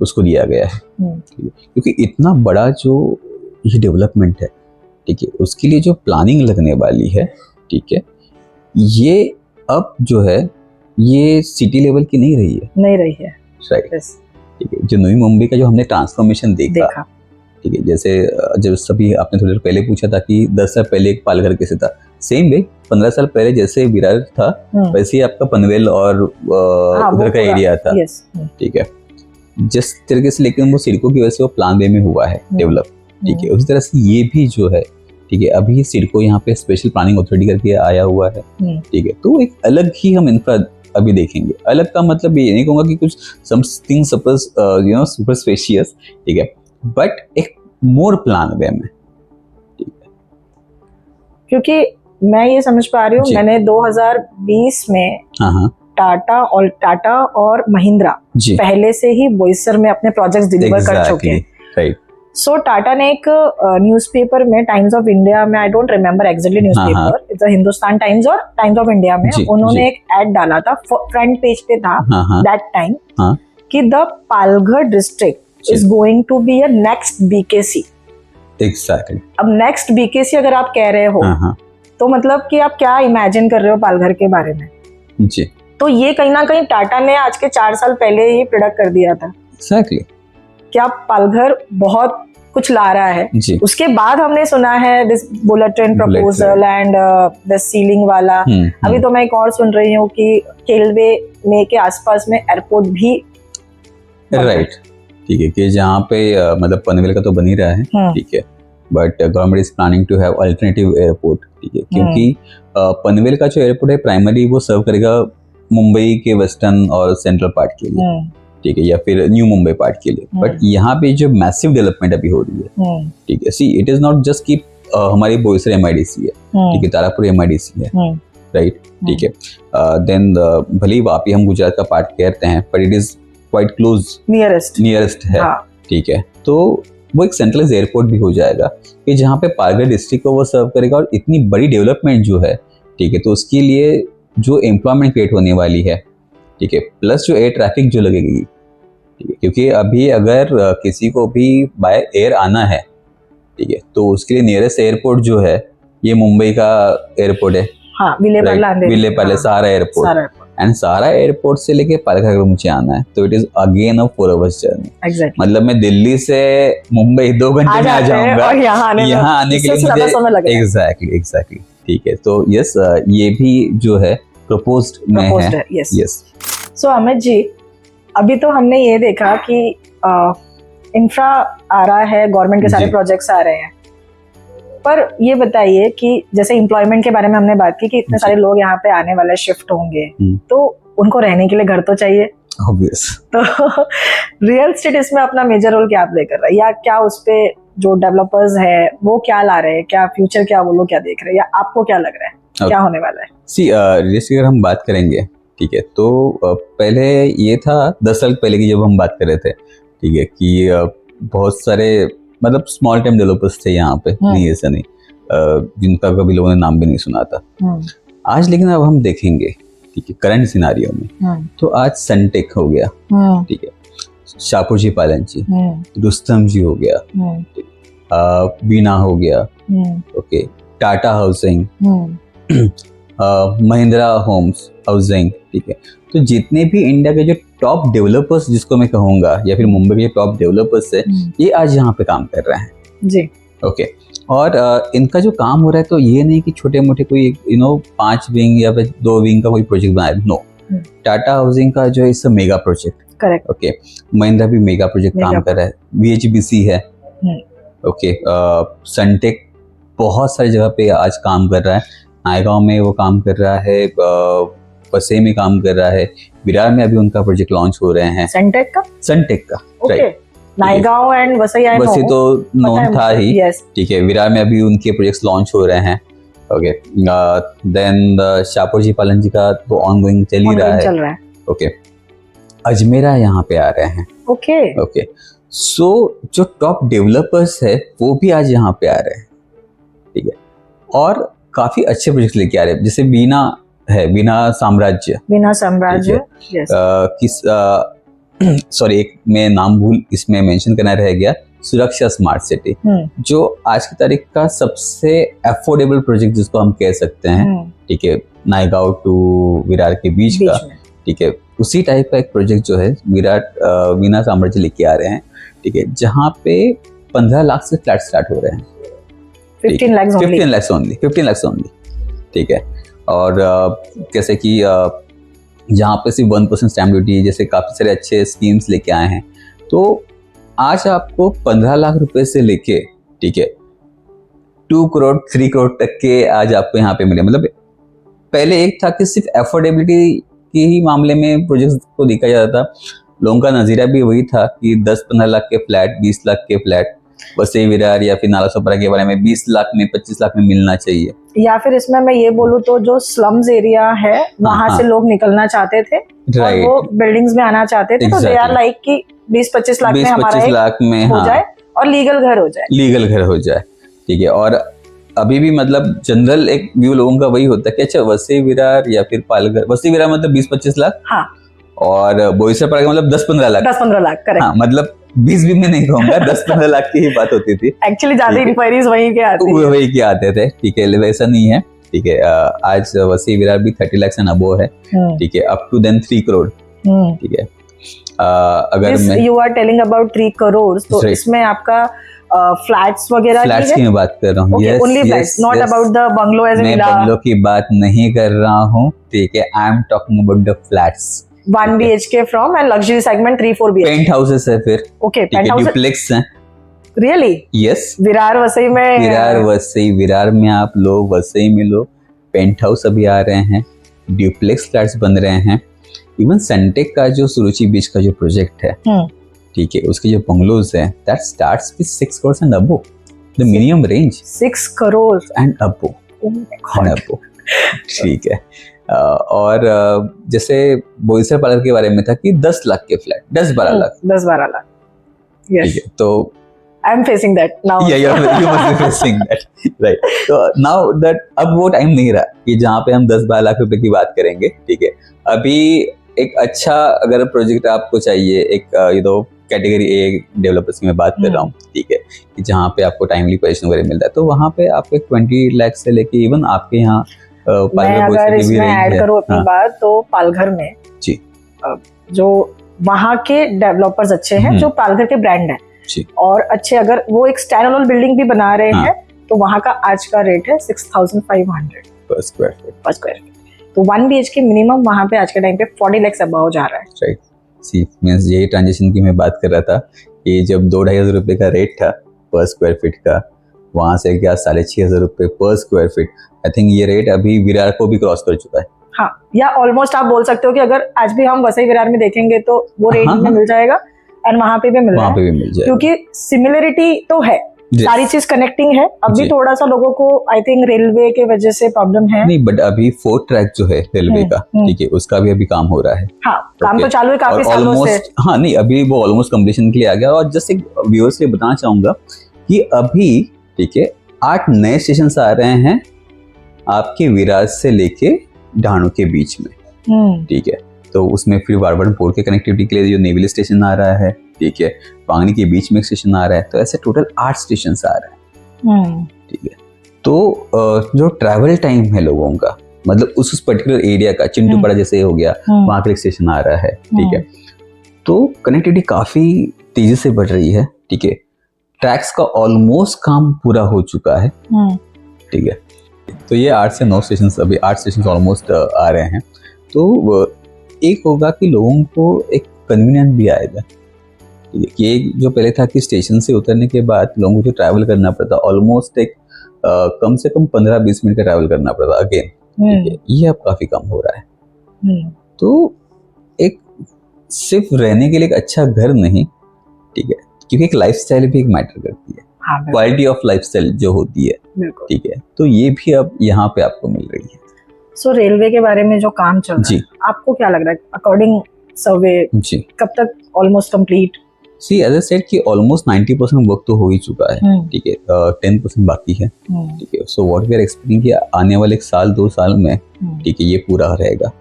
उसको दिया गया है, क्योंकि इतना बड़ा जो ये डेवलपमेंट है, ठीक है, उसके लिए जो प्लानिंग लगने वाली है, ठीक है, ये अब जो है ये सिटी लेवल की नहीं रही है, राइट, ठीक है। जो नई मुंबई का जो हमने ट्रांसफॉर्मेशन देखा, ठीक है। जैसे जब सभी आपने थोड़ी देर पहले पूछा था कि 10 साल पहले एक पालघर कैसे था, सेम वे 15 साल पहले जैसे विरार था वैसे ही आपका पनवेल और उधर का एरिया था, ठीक है। जिस तरीके से, लेकिन वो सिडको की वजह से वो प्लान वे में हुआ है डेवलप, ठीक है। उसी तरह से ये भी जो है, ठीक है, अभी सिडको यहाँ पे स्पेशल प्लानिंग अथॉरिटी करके आया हुआ है, ठीक है। तो एक अलग ही हम इंफ्रा अभी देखेंगे। अलग का मतलब ये नहीं कहूंगा कि कुछ समथिंग सुपर स्पेशियस, ठीक है, बट एक मोर प्लान वे में, ठीक है। क्योंकि मैं ये समझ पा रही हूँ, मैंने 2020 में टाटा और महिंद्रा पहले से ही बोईसर में अपने प्रोजेक्ट्स डिलीवर कर चुके हैं, राइट। सो टाटा ने एक न्यूज़पेपर में, टाइम्स ऑफ इंडिया में, I don't remember exactly newspaper, it's Hindustan times और टाइम्स ऑफ इंडिया में उन्होंने एक एड डाला था, फ्रंट पेज पे था दैट टाइम, कि the Palghar district is going to be a next BKC. Exactly. अब नेक्स्ट बीकेसी अगर आप कह रहे हो तो मतलब कि आप क्या इमेजिन कर रहे हो पालघर के बारे में जी। तो ये कहीं ना कहीं टाटा ने आज के 4 साल पहले ही प्रेडिक्ट कर दिया था। एग्जैक्टली। क्या पालघर बहुत कुछ ला रहा है जी। उसके बाद हमने सुना है this bullet train proposal and the ceiling वाला। अभी तो मैं एक और सुन रही हूँ कि केलवे में के आसपास में एयरपोर्ट भी, राइट, ठीक है, कि जहाँ पे मतलब पनवेल का तो बन ही रहा है, ठीक है, but government is planning to have alternative airport, ठीक है, क्योंकि पनवेल का जो एयरपोर्ट है प्राइमरी वो सर्व करेगा मुंबई के वेस्टर्न और सेंट्रल पार्ट के लिए, ठीक है, या फिर न्यू मुंबई पार्ट के लिए। बट यहाँ पे जो मैसिव डेवलपमेंट अभी हो रही है, ठीक है, see it is not just कि हमारी बोईसर MIDC है, ठीक है, तारापुर MIDC है, राइट, ठीक है, देन भले ही वापी हम गुजरात का पार्ट कहते हैं, but it is quite close, nearest है, ठीक है। तो वो एक सेंट्रलाइज एयरपोर्ट भी हो जाएगा कि जहाँ पे पालघर डिस्ट्रिक्ट को वो सर्व करेगा, और इतनी बड़ी डेवलपमेंट जो है, ठीक है, तो उसके लिए जो एम्प्लॉयमेंट क्रिएट होने वाली है, ठीक है, प्लस जो एयर ट्रैफिक जो लगेगी, ठीक है, क्योंकि अभी अगर किसी को भी बाय एयर आना है, ठीक है, तो उसके लिए नियरेस्ट एयरपोर्ट जो है ये मुंबई का एयरपोर्ट है, विलेपार्ले सहारा एयरपोर्ट, एंड सहारा एयरपोर्ट से लेके पालघर अगर मुझे आना है तो it is again a 4 hours journey. मतलब मैं दिल्ली से मुंबई 2 घंटे में आ जाऊंगा, यहाँ आने के लिए मुझे एग्जैक्टली, ठीक है। तो यस, ये भी जो है प्रपोज्ड में है। यस। सो अमित जी, अभी तो हमने ये देखा कि इंफ्रा आ रहा है, गवर्नमेंट के सारे प्रोजेक्ट्स आ रहे हैं, पर ये बताइए कि जैसे एम्प्लॉयमेंट के बारे में हमने बात की कि इतने सारे लोग यहाँ पे आने वाले, शिफ्ट होंगे, तो उनको रहने के लिए घर तो चाहिए, ऑब्वियस। तो रियल एस्टेट इसमें अपना मेजर रोल क्या प्ले कर रहा है, या क्या उस पे जो डेवलपर्स है वो क्या ला रहे हैं, क्या फ्यूचर, क्या वो लोग क्या देख रहे हैं, या आपको क्या लग रहा है क्या होने वाला है? सी जैसे अगर हम बात करेंगे, ठीक है, तो पहले ये था 10 साल पहले की जब हम बात कर रहे थे, ठीक है, कि बहुत सारे मतलब स्मॉल टाइम डेवलपर्स थे यहाँ पे, नहीं ऐसा नहीं, जिनका कभी लोगों ने नाम भी नहीं सुना था। आज लेकिन अब हम देखेंगे, ठीक है, करंट सिनारियो में, तो आज सनटेक हो गया, ठीक है, शाहपुर जी पालन जी, रुस्तम जी हो गया, बीना हो गया, okay, Tata housing, Mahindra homes housing, ठीक है। तो जितने भी इंडिया के जो टॉप डेवलपर्स, जिसको मैं कहूँगा, या फिर मुंबई के टॉप डेवलपर्स है, ये आज यहाँ पे काम कर रहे हैं जी, ओके। और इनका जो काम हो रहा है, तो ये नहीं कि छोटे मोटे कोई 5 विंग या फिर 2 विंग का कोई प्रोजेक्ट बनाया, नो, टाटा हाउसिंग का जो है इस mega project, correct, okay, Mahindra भी मेगा प्रोजेक्ट काम कर रहा है, VHBC है, ओके, सनटेक बहुत सारी जगह पे आज काम कर रहा है, नायगांव में वो काम कर रहा है, पसे में काम कर रहा है, विरार में अभी उनका प्रोजेक्ट लॉन्च हो रहे हैं, सनटेक का, राइट, नायगांव एंड वसई तो नोन था ही, ठीक है, विरार में अभी उनके प्रोजेक्ट्स लॉन्च हो रहे हैं, ओके, देन शाहपुर जी पालन जी का तो ऑनगोइंग चल ही रहा है, ओके, अजमेरा यहाँ पे आ रहे हैं, ओके, सो जो टॉप डेवलपर्स है वो भी आज यहाँ पे आ रहे हैं, ठीक है, और काफी अच्छे प्रोजेक्ट लेके आ रहे हैं, जैसे बीना है, बीना साम्राज्य, किस सॉरी एक मैं नाम भूल इसमें मेंशन करना रह गया, सुरक्षा स्मार्ट सिटी, जो आज की तारीख का सबसे अफोर्डेबल प्रोजेक्ट जिसको हम कह सकते हैं, ठीक है, नायगांव टू विरार के बीच का, ठीक है, उसी टाइप का एक प्रोजेक्ट जो है विराट बीना साम्राज्य लेके आ रहे हैं, ठीक है, जहाँ पे 15 लाख से फ्लैट स्टार्ट हो रहे हैं। 15 lakhs only? 15 lakhs ओनली, ठीक है। और जैसे कि जहाँ पे सिर्फ 1% स्टैम्प ड्यूटी, जैसे काफ़ी सारे अच्छे स्कीम्स लेके आए हैं। तो आज आपको 15 लाख रुपए से लेके, ठीक है, 2 करोड़ 3 करोड़ तक के आज आपको यहाँ पे मिले। मतलब पहले एक था कि सिर्फ एफोर्डेबिलिटी के ही मामले में प्रोजेक्ट्स को देखा जाता था। लोगों का नज़रिया भी वही था कि 10-15 लाख के फ्लैट, 20 लाख के फ्लैट वसई विरार या फिर नालासोपारा के बारे में 20 लाख में 25 लाख में मिलना चाहिए। या फिर इसमें मैं ये बोलूँ तो जो स्लम्स एरिया है वहां से लोग निकलना चाहते थे और वो बिल्डिंग्स में आना चाहते थे। तो दे आर लाइक कि 20-25 लाख में हमारा 20-25 लाख में हो जाए और लीगल घर हो जाए, ठीक है। और अभी भी मतलब जनरल एक व्यू लोगों का वही होता है कि अच्छा वसई विरार या फिर पालघर, वसई विरार मतलब 20-25 लाख, हाँ, और बोईसर का मतलब 10-15 लाख, 10-15 लाख, करेक्ट। हाँ, मतलब 20 भी मैं नहीं कहूंगा, 10-15 लाख की ही बात होती थी। एक्चुअली ज्यादा इंक्वायरीज वही के आते थे, ठीक है। वैसा नहीं है, ठीक है। आज वसई विरार भी 30 लाख एंड अबव है, ठीक है, अप टू देन 3 करोड़, ठीक है। अगर मैं you are telling about 3 crore, तो इसमें आपका फ्लैट्स वगैरह की मैं बात कर रहा हूँ, only flats, not about the bungalow as मैं बंगलो की बात नहीं कर रहा हूँ, ठीक है। I am talking about the flats 1 BHK from and luxury segment 3-4 BHK। Penthouses है फिर, ओके, पेंट हाउस, डुप्लेक्स हैं। रियली? यस, विरार वसई में, विरार में आप लोग, वसई में लोग, पेंट हाउस अभी आ रहे हैं, डुप्लेक्स फ्लैट्स बन रहे हैं। इवन सनटेक का जो सुरुचि बीच का जो प्रोजेक्ट है, ठीक है, उसके जो बंगलोज हैं, that starts with 6 crore and above, the minimum range 6 crore and above, ठीक है। और जैसे बोईसर पार्लर के बारे में था कि 10 लाख के फ्लैट, 10-12 लाख, 10-12 लाख, ठीक है। तो I am facing that now, या you must be facing that, right. तो नाउ दैट अब वो टाइम नहीं रहा कि जहाँ पे हम 10-12 लाख रुपए की बात करेंगे, ठीक है। अभी एक अच्छा अगर प्रोजेक्ट आपको चाहिए, एक कैटेगरी ए डेवलपर्स की मैं बात कर रहा हूँ, ठीक है, कि जहाँ पे आपको टाइमली पोजीशन वगैरह मिलता है, तो वहाँ पे आपको 20 लाख से लेके इवन आपके यहाँ मैं अगर इसमें ऐड करूँ अपनी बात, तो पालघर में जी जो वहाँ के डेवलपर्स अच्छे हैं, जो पालघर के ब्रांड है और अच्छे, अगर वो एक स्टैंड अलोन बिल्डिंग भी बना रहे हैं, तो वहाँ का आज का रेट है 6,500 पर स्क्वायर फीट। तो 1 BHK मिनिमम वहाँ पे आज के टाइम पे 40 लाख अबव जा रहा है, राइट। सी मींस यही ट्रांजिशन की मैं बात कर रहा था कि जब 2-2,500 रुपए का रेट था पर स्क्वायर फीट का, वहां से क्या 6,500 रुपए पर स्क्वायर फीट। आई थिंक ये रेट अभी विरार को भी क्रॉस कर चुका है, हाँ, या ऑलमोस्ट आप बोल सकते हो कि अगर आज भी हम वसई विरार में देखेंगे तो वो रेट में मिल जाएगा एंड वहाँ पे भी मिल रहा है, क्योंकि सिमिलरिटी तो है, सारी चीज कनेक्टिंग है। अभी थोड़ा सा लोगों को आई थिंक रेलवे के वजह से प्रॉब्लम है, नहीं, बट अभी 4 ट्रैक जो है रेलवे का, ठीक है, उसका भी अभी काम हो रहा है, हाँ, काम तो चालू है काफी सालों से, हाँ, नहीं, अभी वो ऑलमोस्ट कंप्लीशन के लिए आ गया। और जस्ट एक व्यूअर्स के बताना चाहूंगा कि अभी, ठीक है, 8 नए स्टेशन आ रहे हैं आपके विरार से लेके ढाणू के बीच में, ठीक है। तो उसमें फिर वारवाड़ पोर्ट के कनेक्टिविटी के लिए जो नेवल स्टेशन आ रहा है, ठीक है, पांगनी के बीच में एक स्टेशन आ रहा है, तो ऐसे टोटल 8 स्टेशन आ रहे हैं, ठीक है। तो जो ट्रैवल टाइम है लोगों का, मतलब उस पर्टिकुलर एरिया का, चिंटूपाड़ा जैसे हो गया, वहां पर एक स्टेशन आ रहा है, ठीक है, तो कनेक्टिविटी काफी तेजी से बढ़ रही है, ठीक है। ट्रैक्स का ऑलमोस्ट काम पूरा हो चुका है, ठीक है। तो ये 8 से 9 स्टेशन, अभी 8 स्टेशन ऑलमोस्ट आ रहे हैं। तो एक होगा कि लोगों को एक कन्वीनियंस भी आएगा, ठीक है, कि जो पहले था कि स्टेशन से उतरने के बाद लोगों को ट्रैवल करना पड़ता, ऑलमोस्ट एक कम से कम 15-20 मिनट का ट्रैवल करना पड़ता अगेन, ठीक है, ये अब काफी कम हो रहा है। तो एक सिर्फ रहने के लिए एक अच्छा घर नहीं, ठीक है, क्योंकि एक लाइफस्टाइल भी एक मैटर करती है, क्वालिटी ऑफ लाइफस्टाइल जो होती है, ठीक है, तो ये भी अब यहाँ पे आपको मिल रही है। सो रेलवे के बारे में जो काम चल रहा है, आपको क्या लग रहा है अकॉर्डिंग सर्वे कब तक almost complete? See as I said कि ऑलमोस्ट 90% वर्क तो हो ही चुका है, ठीक है, 10% बाकी है, ठीक है। So what we are expecting कि आने वाले 1-2 साल में, ठीक है, ये पूरा रहेगा।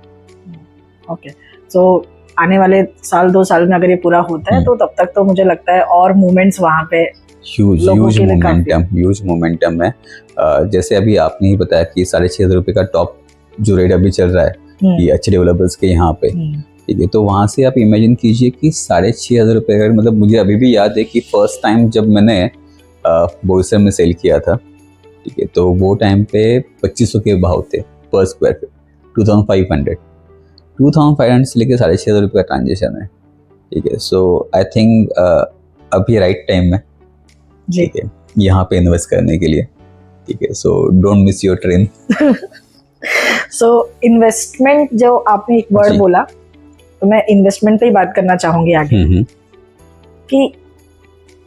ओके, सो आने वाले 1-2 साल में अगर ये पूरा होता है तो तब तक तो मुझे लगता है और मूवमेंट्स वहाँ पे ह्यूज मोमेंटम है। जैसे अभी आपने ही बताया कि 6,500 रुपए का टॉप जो रेट अभी चल रहा है ये अच्छे डेवलपर्स के यहाँ पे, ठीक है, तो वहां से आप इमेजिन कीजिए कि 6,500 रुपए का, मतलब मुझे अभी भी याद है कि फर्स्ट टाइम जब मैंने बोईसर में सेल किया था, ठीक है। तो वो टाइम पे 2500 के भाव थे पर स्क्वायर फीट, 2500 से लेकर 6,500 रुपये का ट्रांजेक्शन है, ठीक है। सो आई थिंक अभी राइट टाइम है, ठीक है, यहाँ पे इन्वेस्ट करने के लिए, ठीक है। So don't miss your train. So investment जो आपने एक वर्ड बोला, तो मैं इन्वेस्टमेंट पे ही बात करना चाहूंगी आगे कि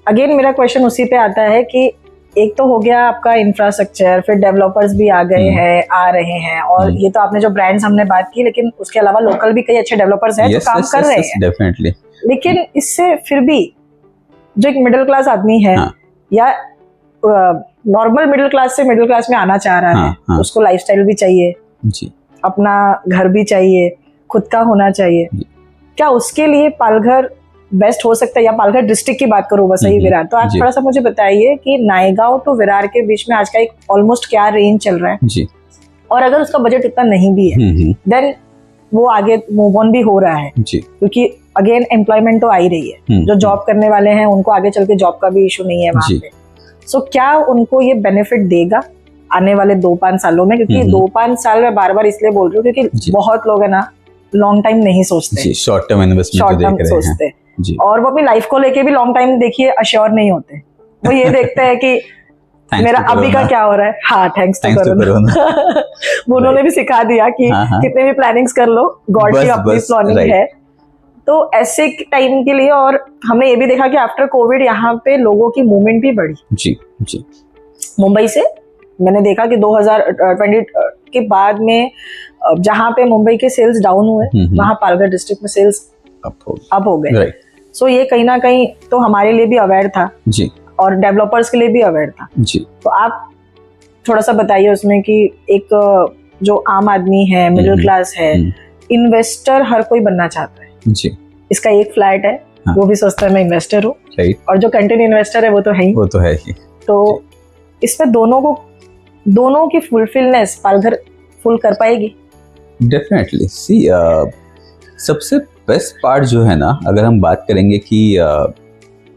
अगेन मेरा क्वेश्चन उसी पे आता है कि एक तो हो गया आपका इंफ्रास्ट्रक्चर, फिर डेवलपर्स भी आ गए हैं, आ रहे हैं, और ये तो आपने जो ब्रांड्स हमने बात की, लेकिन उसके अलावा लोकल भी कई अच्छे डेवलपर्स हैं जो काम कर रहे हैं डेफिनेटली। लेकिन इससे फिर भी जो एक मिडिल क्लास आदमी है या नॉर्मल मिडिल क्लास से मिडिल क्लास में आना चाह रहा है, उसको लाइफस्टाइल भी चाहिए जी, अपना घर भी चाहिए, खुद का होना चाहिए, क्या उसके लिए पालघर बेस्ट हो सकता है? या पालघर डिस्ट्रिक्ट की बात करूँ वसई विरार, तो आप थोड़ा सा मुझे बताइए कि नायगांव टू विरार के बीच में आज का एक ऑलमोस्ट क्या रेंज चल रहा है जी, और अगर उसका बजट इतना नहीं भी है देन वो आगे मूव ऑन भी हो रहा है जी, क्योंकि अगेन एम्प्लॉयमेंट तो आ ही रही है, जो जॉब करने वाले हैं उनको आगे चल के जॉब का भी इशू नहीं है वहाँ पे। सो क्या उनको ये बेनिफिट देगा आने वाले 2-5 सालों में? क्योंकि 2-5 साल में बार बार इसलिए बोल रही हूँ क्योंकि बहुत लोग है ना लॉन्ग टाइम नहीं सोचते, शॉर्ट टर्म इन्वेस्टमेंट सोचते जी, और वो अपनी लाइफ को लेके भी लॉन्ग टाइम देखिए अश्योर नहीं होते। वो ये देखते हैं कि मेरा अभी का क्या हो रहा है। हाँ, थैंक्स टू कोरोना। उन्होंने भी सिखा दिया कि कितने भी प्लानिंग्स कर लो, गॉड की अपनी प्लानिंग है। तो ऐसे टाइम के लिए, और हमने ये भी देखा कि आफ्टर कोविड यहाँ पे लोगों की मूवमेंट भी बढ़ी जी जी। मुंबई से मैंने देखा कि 2020 के बाद में जहाँ पे मुंबई के सेल्स डाउन हुए वहाँ पालघर डिस्ट्रिक्ट में सेल्स अप हो गए। सो ये कहीं ना कहीं तो हमारे लिए भी अवेयर था जी, और डेवलपर्स के लिए भी अवेयर था जी। तो आप थोड़ा सा बताइए उसमें कि एक जो आम आदमी है, मिडिल क्लास है, इन्वेस्टर हर कोई बनना चाहता है जी। इसका एक फ्लैट है, वो भी सोचता है मैं इन्वेस्टर हूँ, और जो कंटेंट इन्वेस्टर है वो तो है ही। तो इसमें दोनों की फुलफिलनेस पालघर फुल कर पाएगी? डेफिनेटली। सी सबसे बेस्ट पार्ट जो है ना, अगर हम बात करेंगे कि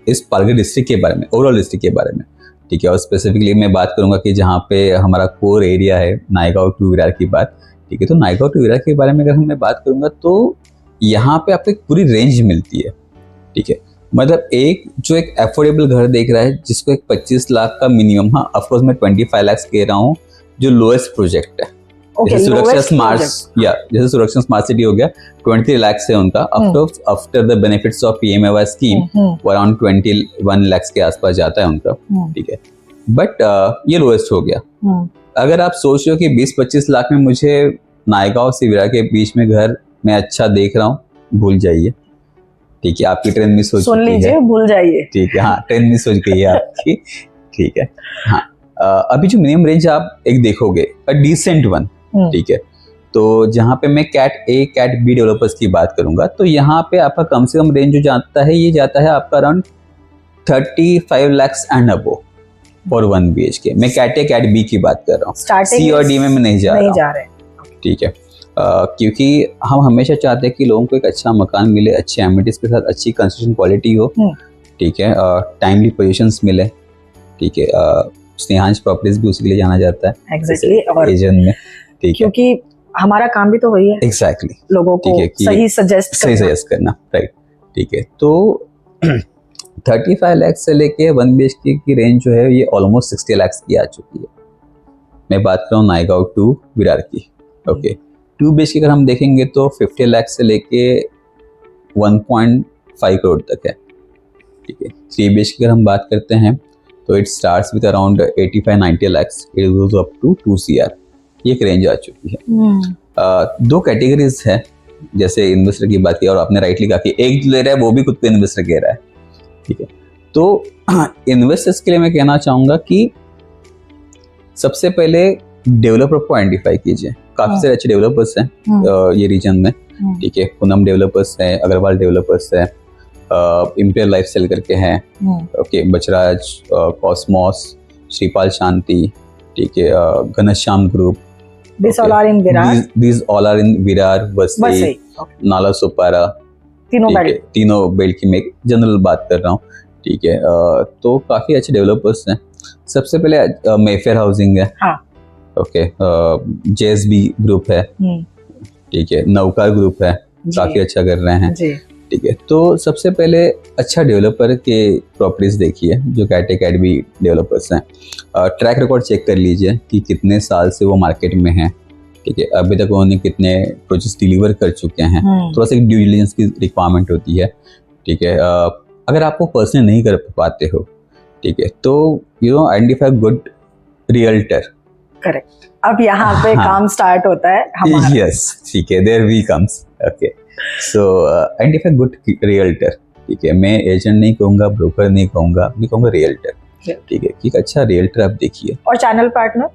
इस पालघर डिस्ट्रिक्ट के बारे में, ओवरऑल डिस्ट्रिक्ट के बारे में, ठीक है, और स्पेसिफिकली मैं बात करूंगा कि जहाँ पे हमारा कोर एरिया है नायगांव टू विरार की बात, ठीक है। तो नायगांव टू विरार के बारे में अगर मैं बात करूंगा तो यहाँ पे आपको एक पूरी रेंज मिलती है, ठीक है। मतलब एक अफोर्डेबल घर देख रहा है जिसको एक 25 लाख का मिनिमम, हाँ ऑफकोर्स मैं 25 लाख कह रहा हूँ, जो लोएस्ट प्रोजेक्ट है। जैसे सुरक्षा स्मार्ट सिटी हो गया, 23 लाख से उनका after the benefits of PMAY scheme around 21 lakh के आसपास जाता है उनका, ठीक है। बट ये लोएस्ट हो गया। अगर आप सोच रहे हो कि 20-25 लाख में मुझे नायगांव से विरार के बीच में घर मैं अच्छा देख रहा हूँ, भूल जाइए, ठीक है। आपकी ट्रेन मिस हो चुकी है, भूल जाइए, ठीक है। हाँ, ट्रेन मिस हो गई है आपकी, ठीक है। हाँ, अभी जो मिनिमम रेंज आप एक देखोगे, अ डिसेंट वन, ठीक है। तो जहाँ पे मैं कैट ए कैट बी डेवलपर्स की बात करूंगा तो यहाँ पे आपका कम से कम रेंज जो जाता है, ये जाता है आपका around 35 lakhs and above for 1 BHK। मैं कैट ए कैट बी की बात कर रहा हूँ, सी और डी में मैं नहीं जा रहा, ठीक है। क्योंकि हम हमेशा चाहते हैं कि लोगों को एक अच्छा मकान मिले, अच्छे एमिनिटीज के साथ अच्छी कंस्ट्रक्शन क्वालिटी हो, ठीक है, टाइमली पोजीशंस मिले, ठीक है। स्नेहांश प्रॉपर्टीज भी उसी के लिए जाना जाता है एग्जैक्टली, और एजेंट में, ठीक है, क्योंकि हमारा काम भी तो वही है एग्जैक्टली लोगों को सही सजेस्ट करना, राइट, ठीक है। तो 35 लाख से लेके 1 BHK की रेंज जो है ये ऑलमोस्ट 60 लाख की आ चुकी है। मैं बात कर रहा हूँ नायगांव टू विरार की, ओके। 2 BHK अगर हम देखेंगे तो 50 लाख से लेके 1.5 करोड़ तक है, ठीक है। 3 BHK अगर हम बात करते हैं तो it starts with around 85-90 lakh, it goes up to 2 CR, ये एक रेंज आ चुकी है। 2 कैटेगरीज है, जैसे इन्वेस्टर की बात की, और आपने राइटली कहा कि एक ले रहा है वो भी खुद को इन्वेस्टर कह रहा है, ठीक है। तो इन्वेस्टर्स के लिए मैं कहना चाहूंगा कि सबसे पहले डेवलपर को आइडेंटिफाई कीजिए। काफी सारे अच्छे डेवलपर्स हैं ये रीजन में, ठीक है। पूनम डेवलपर्स हैं, अग्रवाल डेवलपर्स हैं, इम्पियर लाइफस्टाइल करके हैं, ओके, बचराज, कॉस्मोस, श्रीपाल शांति, ठीक है, Ghanshyam group, These all are in Virar. These all are in Virar, Vasai, नाला सुपारा, तीनों बेल्ट की मैं जनरल बात कर रहा हूँ, ठीक है। तो काफी अच्छे डेवलपर्स हैं। सबसे पहले मेफेयर हाउसिंग है, हाँ, ओके, जेएसबी ग्रुप है, ठीक है, नवकार ग्रुप है, काफी अच्छा कर रहे हैं, ठीक है। तो सबसे पहले अच्छा डेवलपर के प्रॉपर्टीज देखिए जो कैट अकेडमी डेवलपर्स हैं। ट्रैक रिकॉर्ड चेक कर लीजिए कि कितने साल से वो मार्केट में हैं, ठीक है, अभी तक उन्होंने कितने प्रोजेक्ट्स डिलीवर कर चुके हैं। थोड़ा सा एक ड्यू डिलिजेंस की रिक्वायरमेंट होती है, ठीक है। अगर आप वो पर्सनल नहीं कर पाते हो, ठीक है, तो आइडेंटिफाई गुड रियल्टर। करेक्ट। अब यहाँ पे काम स्टार्ट होता है हमारा। यस, ठीक है, there we comes, okay. So identify good realtor, ठीक है। मैं एजेंट नहीं कहूँगा, ब्रोकर नहीं कहूँगा, मैं कहूँगा रियल्टर, ठीक है, कि अच्छा रियल्टर आप देखिए। और channel partner,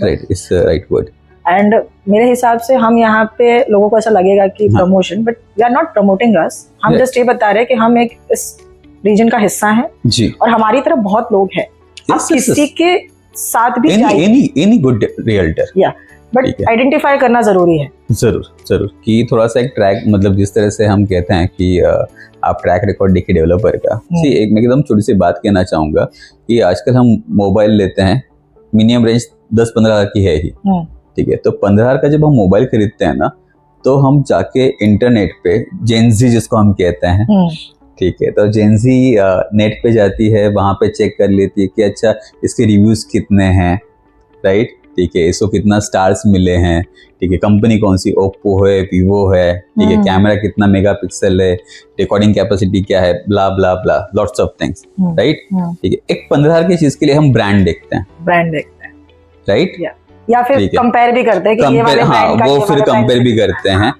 right, it's right word. And मेरे हिसाब से हम यहाँ पे लोगों को ऐसा लगेगा कि promotion, but we are not promoting us, हम जस्ट ये बता रहे हैं कि हम एक इस रीजन का हिस्सा हैं जी, और हमारी तरफ बहुत लोग हैं। आप किसी के साथ भी एनी गुड रियल्टर, या बट आइडेंटिफाई करना जरूरी है। जरूर कि थोड़ा सा एक ट्रैक, मतलब जिस तरह से हम कहते हैं कि आप ट्रैक रिकॉर्ड देखिए डेवलपर का। एक मैं एकदम छोटी सी बात कहना चाहूंगा कि आजकल हम मोबाइल लेते हैं, मिनिमम रेंज 10-15 हज़ार की है ही, ठीक है। तो 15 हज़ार का जब हम मोबाइल खरीदते हैं ना, तो हम जाके इंटरनेट पे जेनजी जिसको हम कहते हैं, ठीक है, तो जेनजी नेट पे जाती है, वहां पे चेक कर लेती है कि अच्छा इसके रिव्यूज कितने हैं, राइट, ठीक है, इसको कितना स्टार्स मिले हैं, ठीक है, कंपनी कौन सी, ओप्पो है, वीवो है, ठीक है, कैमरा कितना मेगापिक्सल है, रिकॉर्डिंग कैपेसिटी क्या है, ब्ला ब्ला ब्ला, लॉट्स ऑफ थिंग्स, राइट, ठीक है। एक 15 हज़ार की चीज के लिए हम ब्रांड देखते हैं, राइट, या फिर कंपेयर भी करते हैं कि ये वाले ब्रांड का, वो फिर कंपेयर भी करते हैं,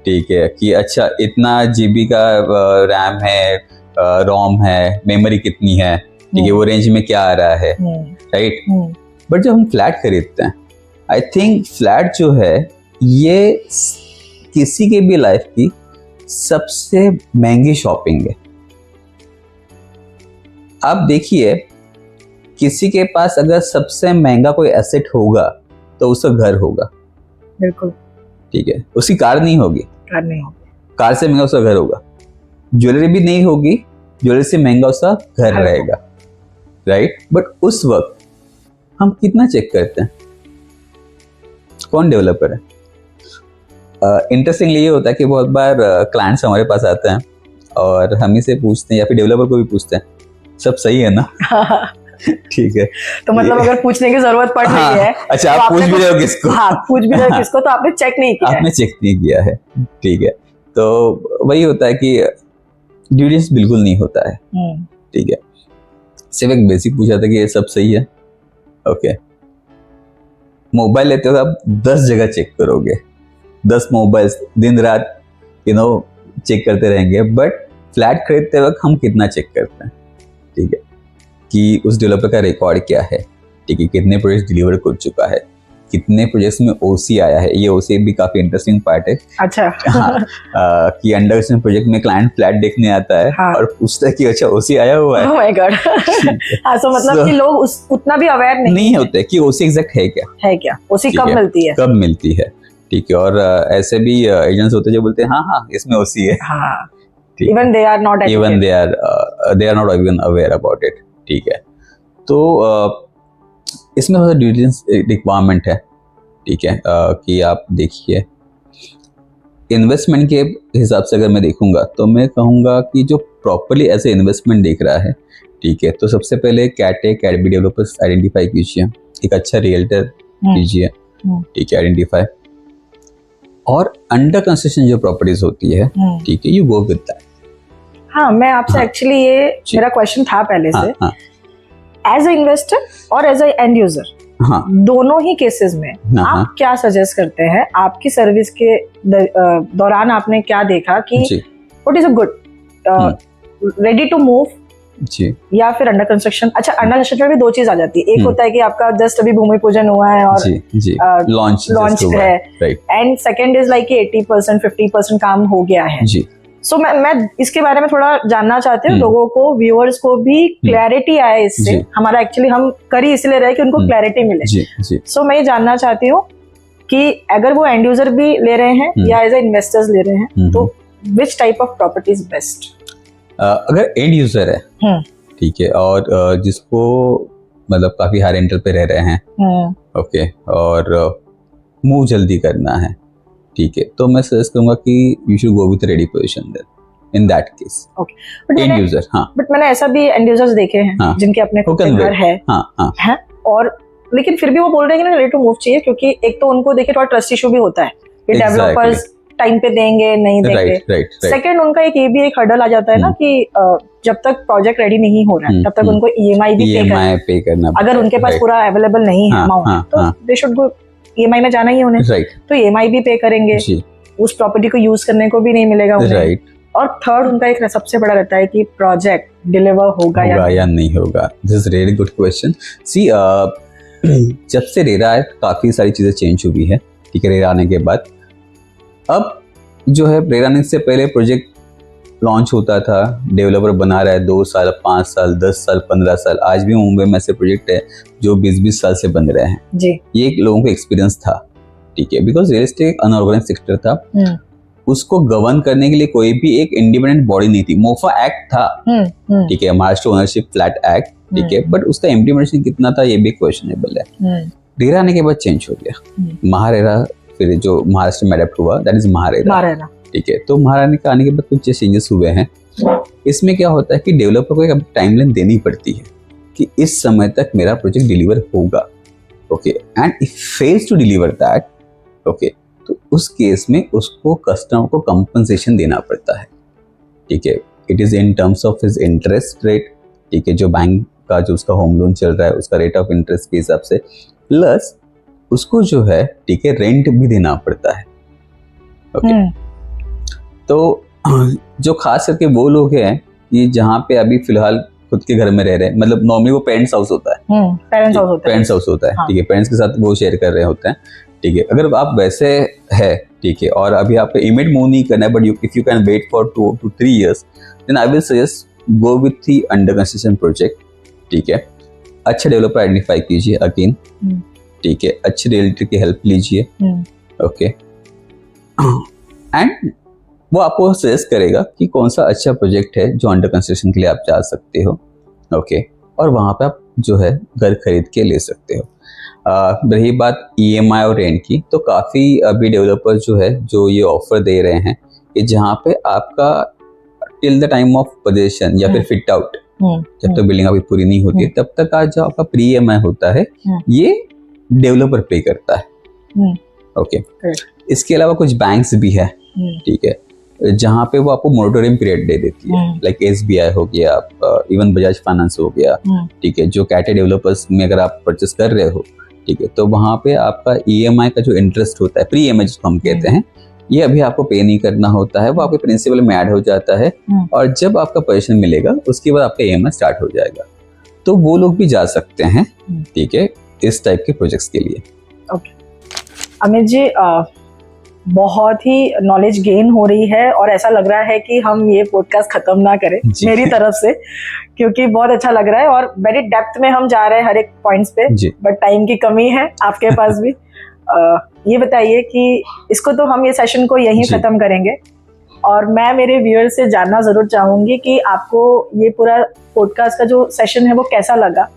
ठीक है, कि अच्छा इतना जीबी का रैम है, रोम है, मेमोरी कितनी है, ठीक है, वो रेंज में क्या आ रहा है, राइट। बट जब हम फ्लैट खरीदते हैं, आई थिंक फ्लैट जो है ये किसी के भी लाइफ की सबसे महंगी शॉपिंग है। आप देखिए, किसी के पास अगर सबसे महंगा कोई एसेट होगा तो उसका घर होगा, बिल्कुल, ठीक है, उसकी कार नहीं होगी, कार से महंगा उसका घर होगा। ज्वेलरी भी नहीं होगी, ज्वेलरी से महंगा उसका घर रहेगा, राइट। बट उस वक्त हम कितना चेक करते हैं, कौन डेवलपर है। इंटरेस्टिंगली ये होता है कि बहुत बार क्लाइंट्स हमारे पास आते हैं और हम ही से पूछते हैं, या फिर डेवलपर को भी पूछते हैं, सब सही है ना, ठीक है। तो मतलब अगर पूछने की जरूरत पड़ रही है, अच्छा, आप पूछ भी रहे हो किसको, पूछ भी रहे हो किसको, तो आपने चेक नहीं किया, आपने चेक नहीं किया है, ठीक है। तो वही होता है कि ड्यू डिलिजेंस बिल्कुल नहीं होता है, ठीक है। सिर्फ एक बेसिक पूछा था कि ये सब सही है, ओके। मोबाइल लेते हो आप 10 जगह चेक करोगे, 10 मोबाइल दिन रात चेक करते रहेंगे, बट फ्लैट खरीदते वक्त हम कितना चेक करते हैं, ठीक है, कि उस डेवलपर का रिकॉर्ड क्या है, ठीक है, कितने प्रोजेक्ट डिलीवर कर चुका है, कितने प्रोजेक्ट्स में ओसी आया है। ये ओसी भी काफी इंटरेस्टिंग पार्ट है, अच्छा, कि अंडर कंस्ट्रक्शन प्रोजेक्ट में क्लाइंट फ्लैट देखने आता है, और पूछता है कि अच्छा ओसी आया हुआ है। Oh my God. तो मतलब कि लोग उतना भी अवेयर नहीं होते कि ओसी एग्जैक्ट है क्या, ओसी कब मिलती है, ठीक है। और ऐसे भी एजेंट्स होते हैं जो बोलते हैं हाँ इसमें ओसी है, even they are not even aware about it, ठीक है। तो इसमें थोड़ा ड्यू डिलिजेंस रिक्वायरमेंट है, ठीक है, कि आप देखिए इन्वेस्टमेंट के हिसाब से अगर मैं देखूंगा तो मैं कहूँगा कि जो प्रॉपरली ऐसे इन्वेस्टमेंट देख रहा है, ठीक है, तो सबसे पहले कैट अकेडमी डेवलपर्स आइडेंटिफाई कीजिए, एक अच्छा रियल्टर कीजिए, ठीक है, आइडेंटिफाई, और अंडर कंस्ट्रक्शन जो प्रॉपर्टीज होती है, ठीक है, यू गो विद दैट। हाँ, मैं आपसे एक्चुअली ये मेरा क्वेश्चन था पहले से, एज अ इन्वेस्टर और एज अ एंड यूजर, दोनों ही केसेस में आप क्या सजेस्ट करते हैं? आपकी सर्विस के दौरान आपने क्या देखा कि what is a good ready to move या फिर अंडर कंस्ट्रक्शन? अच्छा, अंडर कंस्ट्रक्शन में भी दो चीज आ जाती है, एक होता है कि आपका जस्ट अभी भूमि पूजन हुआ है और लॉन्च है, एंड सेकंड इज लाइक 80% 50% काम हो गया है। सो मैं इसके बारे में थोड़ा जानना चाहती हूँ, लोगों को, व्यूअर्स को भी क्लैरिटी आए इससे। हमारा एक्चुअली हम कर ही इसलिए रहे कि उनको क्लैरिटी मिले। सो मैं ये जानना चाहती हूँ कि अगर वो एंड यूजर भी ले रहे हैं या एज ए इन्वेस्टर्स ले रहे हैं, तो which type of property is best? अगर एंड यूजर है, ठीक है, और जिसको मतलब काफी हाई रेंटल पे रह रहे हैं, ओके, और मूव जल्दी करना है, ठीक है, तो मैं सजेस्ट करूंगा कि you should go with ready position then in that case. Okay, end user, हाँ, बट मैंने ऐसा भी एंड यूजर्स देखे हैं, हाँ, जिनके अपने खुद के घर है, है, और लेकिन फिर भी वो बोल रहे हैं कि रेडी टू मूव चाहिए, क्योंकि एक तो उनको देखिए थोड़ा ट्रस्ट इशू भी होता है कि डेवलपर्स टाइम पे देंगे नहीं देंगे। सेकंड, उनका ये भी एक हर्डल आ जाता है ना कि जब तक प्रोजेक्ट रेडी नहीं हो रहा है तब तक उनको ईएमआई भी पे करना, अगर उनके पास पूरा अवेलेबल नहीं है अमाउंट, तो दे शुड गो, ईएमआई में जाना ही उन्हें, तो ईएमआई भी पे करेंगे, उस प्रॉपर्टी को यूज करने को भी नहीं मिलेगा उन्हें। और थर्ड, उनका एक सबसे बड़ा रहता है कि प्रोजेक्ट डिलीवर होगा या नहीं होगा। This is really good question. See, जब से रेरा है काफी सारी चीजें चेंज हुई है, ठीक है, रेरा आने के बाद। अब जो है रेरा आने से पहले प्रोजेक्ट लॉन्च होता था, डेवलपर बना रहा है 2 साल, 5 साल, 10 साल, 15 साल, आज भी मुंबई में ऐसे प्रोजेक्ट है जो 20-20 साल से बन रहे हैं जी। ये एक लोगों को एक्सपीरियंस था, ठीक है, बिकॉज रियल एस्टेट एक अनऑर्गेनाइज्ड सेक्टर था, उसको गवर्न करने के लिए कोई भी एक इंडिपेंडेंट बॉडी नहीं थी। मोफा एक्ट था, ठीक है, महाराष्ट्र ओनरशिप फ्लैट एक्ट, ठीक है, बट उसका इम्प्लीमेंटेशन कितना था ये भी क्वेश्चनएबल है। रेरा आने के बाद चेंज हो गया, महारेरा, फिर जो महाराष्ट्र में अडेप्ट हुआ दैट इज महारेरा, ठीक है। तो महारानी का आने के बाद कुछ चेंजेस हुए हैं। इसमें क्या होता है कि डेवलपर को एक टाइमलाइन देनी पड़ती है कि इस समय तक मेरा प्रोजेक्ट डिलीवर होगा, okay, and if fails to deliver that, okay, तो उस केस में उसको कस्टमर को कंपनसेशन देना पड़ता है, ठीक है। It is in terms of his interest rate, ठीक है, जो बैंक का जो उसका होम लोन चल रहा है उसका रेट ऑफ इंटरेस्ट के हिसाब से, प्लस उसको जो है, ठीक है, रेंट भी देना पड़ता है, ओके। तो जो खास करके वो लोग हैं कि जहाँ पे अभी फिलहाल खुद के घर में रह रहे हैं, मतलब नॉर्मली वो पेरेंट्स हाउस होता है, पेरेंट्स हाउस होता है, ठीक है, पेरेंट्स के साथ वो शेयर कर रहे होते हैं, ठीक है। अगर आप वैसे है, ठीक है, और अभी आपको इमीडिएट मूव नहीं करना है, but if you can wait for 2 to 3 years, then I will suggest go with the under construction project, ठीक है। अच्छे डेवलपर आइडेंटिफाई कीजिए अगेन, ठीक है, अच्छे रियल्टर की हेल्प लीजिए, ओके, एंड वो आपको सजेस्ट करेगा कि कौन सा अच्छा प्रोजेक्ट है जो अंडर कंस्ट्रक्शन के लिए आप जा सकते हो, ओके, और वहाँ पे आप जो है घर खरीद के ले सकते हो। रही बात ईएमआई और रेंट की, तो काफ़ी अभी डेवलपर जो है जो ये ऑफर दे रहे हैं कि जहाँ पे आपका till the time of possession या फिर फिट आउट, जब तक बिल्डिंग आपकी पूरी नहीं होती तब तक का जो आपका प्री ईएमआई होता है ये डेवलपर पे करता है, ओके। इसके अलावा कुछ बैंक्स भी है, ठीक है, जहाँ पे वो आपको मोरेटोरियम पीरियड दे देती है, लाइक एसबीआई हो गया, इवन बजाज फाइनेंस हो गया, ठीक है, जो कैटे डेवलपर्स में अगर आप परचेस कर रहे हो, ठीक है, तो वहाँ पे आपका ईएमआई का जो इंटरेस्ट होता है, प्री ईएमआई जिसको हम कहते हैं, ये अभी आपको पे नहीं करना होता है, वो आपके प्रिंसिपल में ऐड हो जाता है, और जब आपका पोजीशन मिलेगा उसके बाद आपका ईएमआई स्टार्ट हो जाएगा। तो वो लोग भी जा सकते हैं, ठीक है, इस टाइप के प्रोजेक्ट्स के लिए। ओके अमित जी, बहुत ही नॉलेज गेन हो रही है और ऐसा लग रहा है कि हम ये पॉडकास्ट खत्म ना करें मेरी तरफ से, क्योंकि बहुत अच्छा लग रहा है और वेरी डेप्थ में हम जा रहे हैं हर एक पॉइंट्स पे, बट टाइम की कमी है आपके पास भी। ये बताइए कि इसको तो हम ये सेशन को यहीं खत्म करेंगे, और मैं मेरे व्यूअर से जानना जरूर चाहूंगी कि आपको ये पूरा पॉडकास्ट का जो सेशन है वो कैसा लगा।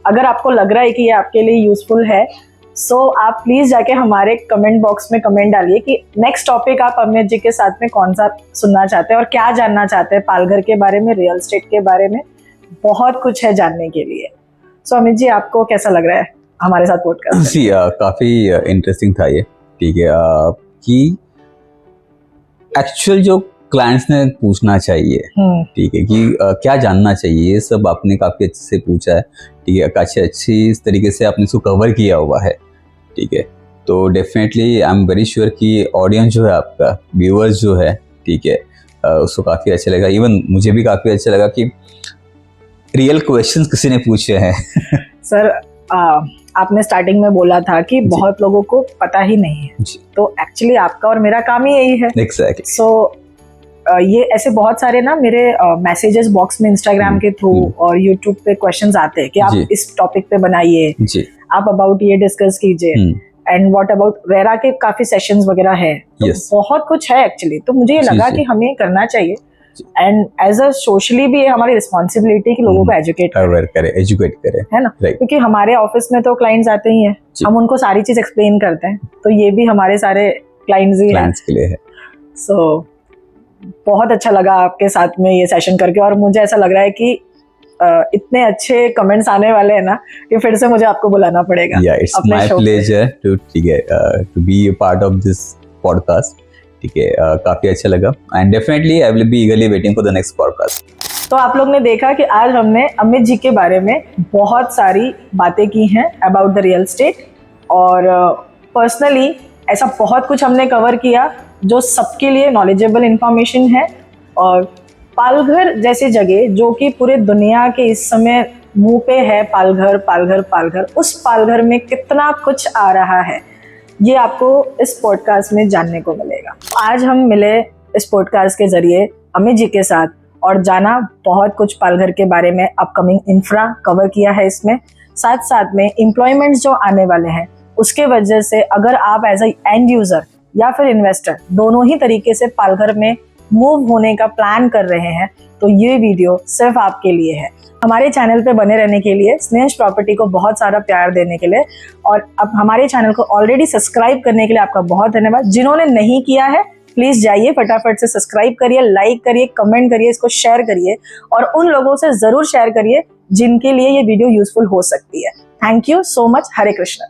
अगर आपको लग रहा है कि ये आपके लिए यूजफुल है, सो आप प्लीज जाके हमारे कमेंट बॉक्स में कमेंट डालिए कि नेक्स्ट टॉपिक आप अमित जी के साथ में कौन सा सुनना चाहते हैं और क्या जानना चाहते हैं पालघर के बारे में, रियल एस्टेट के बारे में। बहुत कुछ है जानने के लिए। सो अमित जी, आपको कैसा लग रहा है हमारे साथ पॉडकास्ट? जी, काफी इंटरेस्टिंग था ये, ठीक है, कि एक्चुअल जो क्लाइंट्स ने पूछना चाहिए, ठीक है, कि क्या जानना चाहिए, ये सब आपने काफी अच्छे से पूछा है, ठीक है, अच्छी तरीके से आपने इसको कवर किया हुआ है, ठीक है। तो definitely I am very sure कि ऑडियंस जो है आपका, व्यूअर्स जो है, ठीक है, उसको काफी अच्छा लगा। इवन मुझे भी काफी अच्छा लगा कि रियल क्वेश्चंस किसी ने पूछे हैं। सर, आपने स्टार्टिंग में बोला था कि बहुत लोगों को पता ही नहीं है, तो एक्चुअली आपका और मेरा काम ही यही है। एग्जैक्टली। सो ये ऐसे बहुत सारे ना मेरे मैसेजेस बॉक्स में इंस्टाग्राम के थ्रू और यूट्यूब पे क्वेश्चंस आते हैं कि आप इस टॉपिक पे बनाइए, आप अबाउट ये डिस्कस कीजिए, एंड व्हाट अबाउट रेरा के काफी सेशंस वगैरह है, तो बहुत कुछ है एक्चुअली। तो मुझे ये लगा कि हमें करना चाहिए, एंड एज अ सोशली भी हमारी रिस्पॉन्सिबिलिटी कि लोगों को एजुकेट करें, है ना, क्योंकि हमारे ऑफिस में तो क्लाइंट्स आते ही हैं, हम उनको सारी चीज एक्सप्लेन करते हैं, तो ये भी हमारे सारे क्लाइंट्स के लिए है। सो बहुत अच्छा लगा आपके साथ में ये सेशन करके, और मुझे ऐसा लग रहा है कि इतने अच्छे कमेंट्स आने वाले हैं ना कि फिर से मुझे आपको बुलाना पड़ेगा। It's my pleasure to be a part of this podcast. ठीक है, काफी अच्छा लगा and definitely I will be eagerly waiting for the next podcast. तो आप लोग ने देखा कि आज हमने अमित जी के बारे में बहुत सारी बातें की हैं अबाउट द रियल एस्टेट, और पर्सनली ऐसा बहुत कुछ हमने कवर किया जो सबके लिए नॉलेजेबल इंफॉर्मेशन है। और पालघर जैसी जगह जो कि पूरे दुनिया के इस समय मुंह पे है, पालघर पालघर पालघर, उस पालघर में कितना कुछ आ रहा है ये आपको इस पॉडकास्ट में जानने को मिलेगा। आज हम मिले इस पॉडकास्ट के जरिए अमित जी के साथ और जाना बहुत कुछ पालघर के बारे में, अपकमिंग इंफ्रा कवर किया है इसमें, साथ साथ में एम्प्लॉयमेंट्स जो आने वाले हैं उसके वजह से अगर आप एज अ एंड यूजर या फिर इन्वेस्टर दोनों ही तरीके से पालघर में मूव होने का प्लान कर रहे हैं तो ये वीडियो सिर्फ आपके लिए है। हमारे चैनल पे बने रहने के लिए, स्नेहश प्रॉपर्टी को बहुत सारा प्यार देने के लिए, और अब हमारे चैनल को ऑलरेडी सब्सक्राइब करने के लिए आपका बहुत धन्यवाद। जिन्होंने नहीं किया है प्लीज जाइए फटाफट से सब्सक्राइब करिए, लाइक करिए, कमेंट करिए, इसको शेयर करिए, और उन लोगों से जरूर शेयर करिए जिनके लिए ये वीडियो यूजफुल हो सकती है। Thank you so much. Hare Krishna.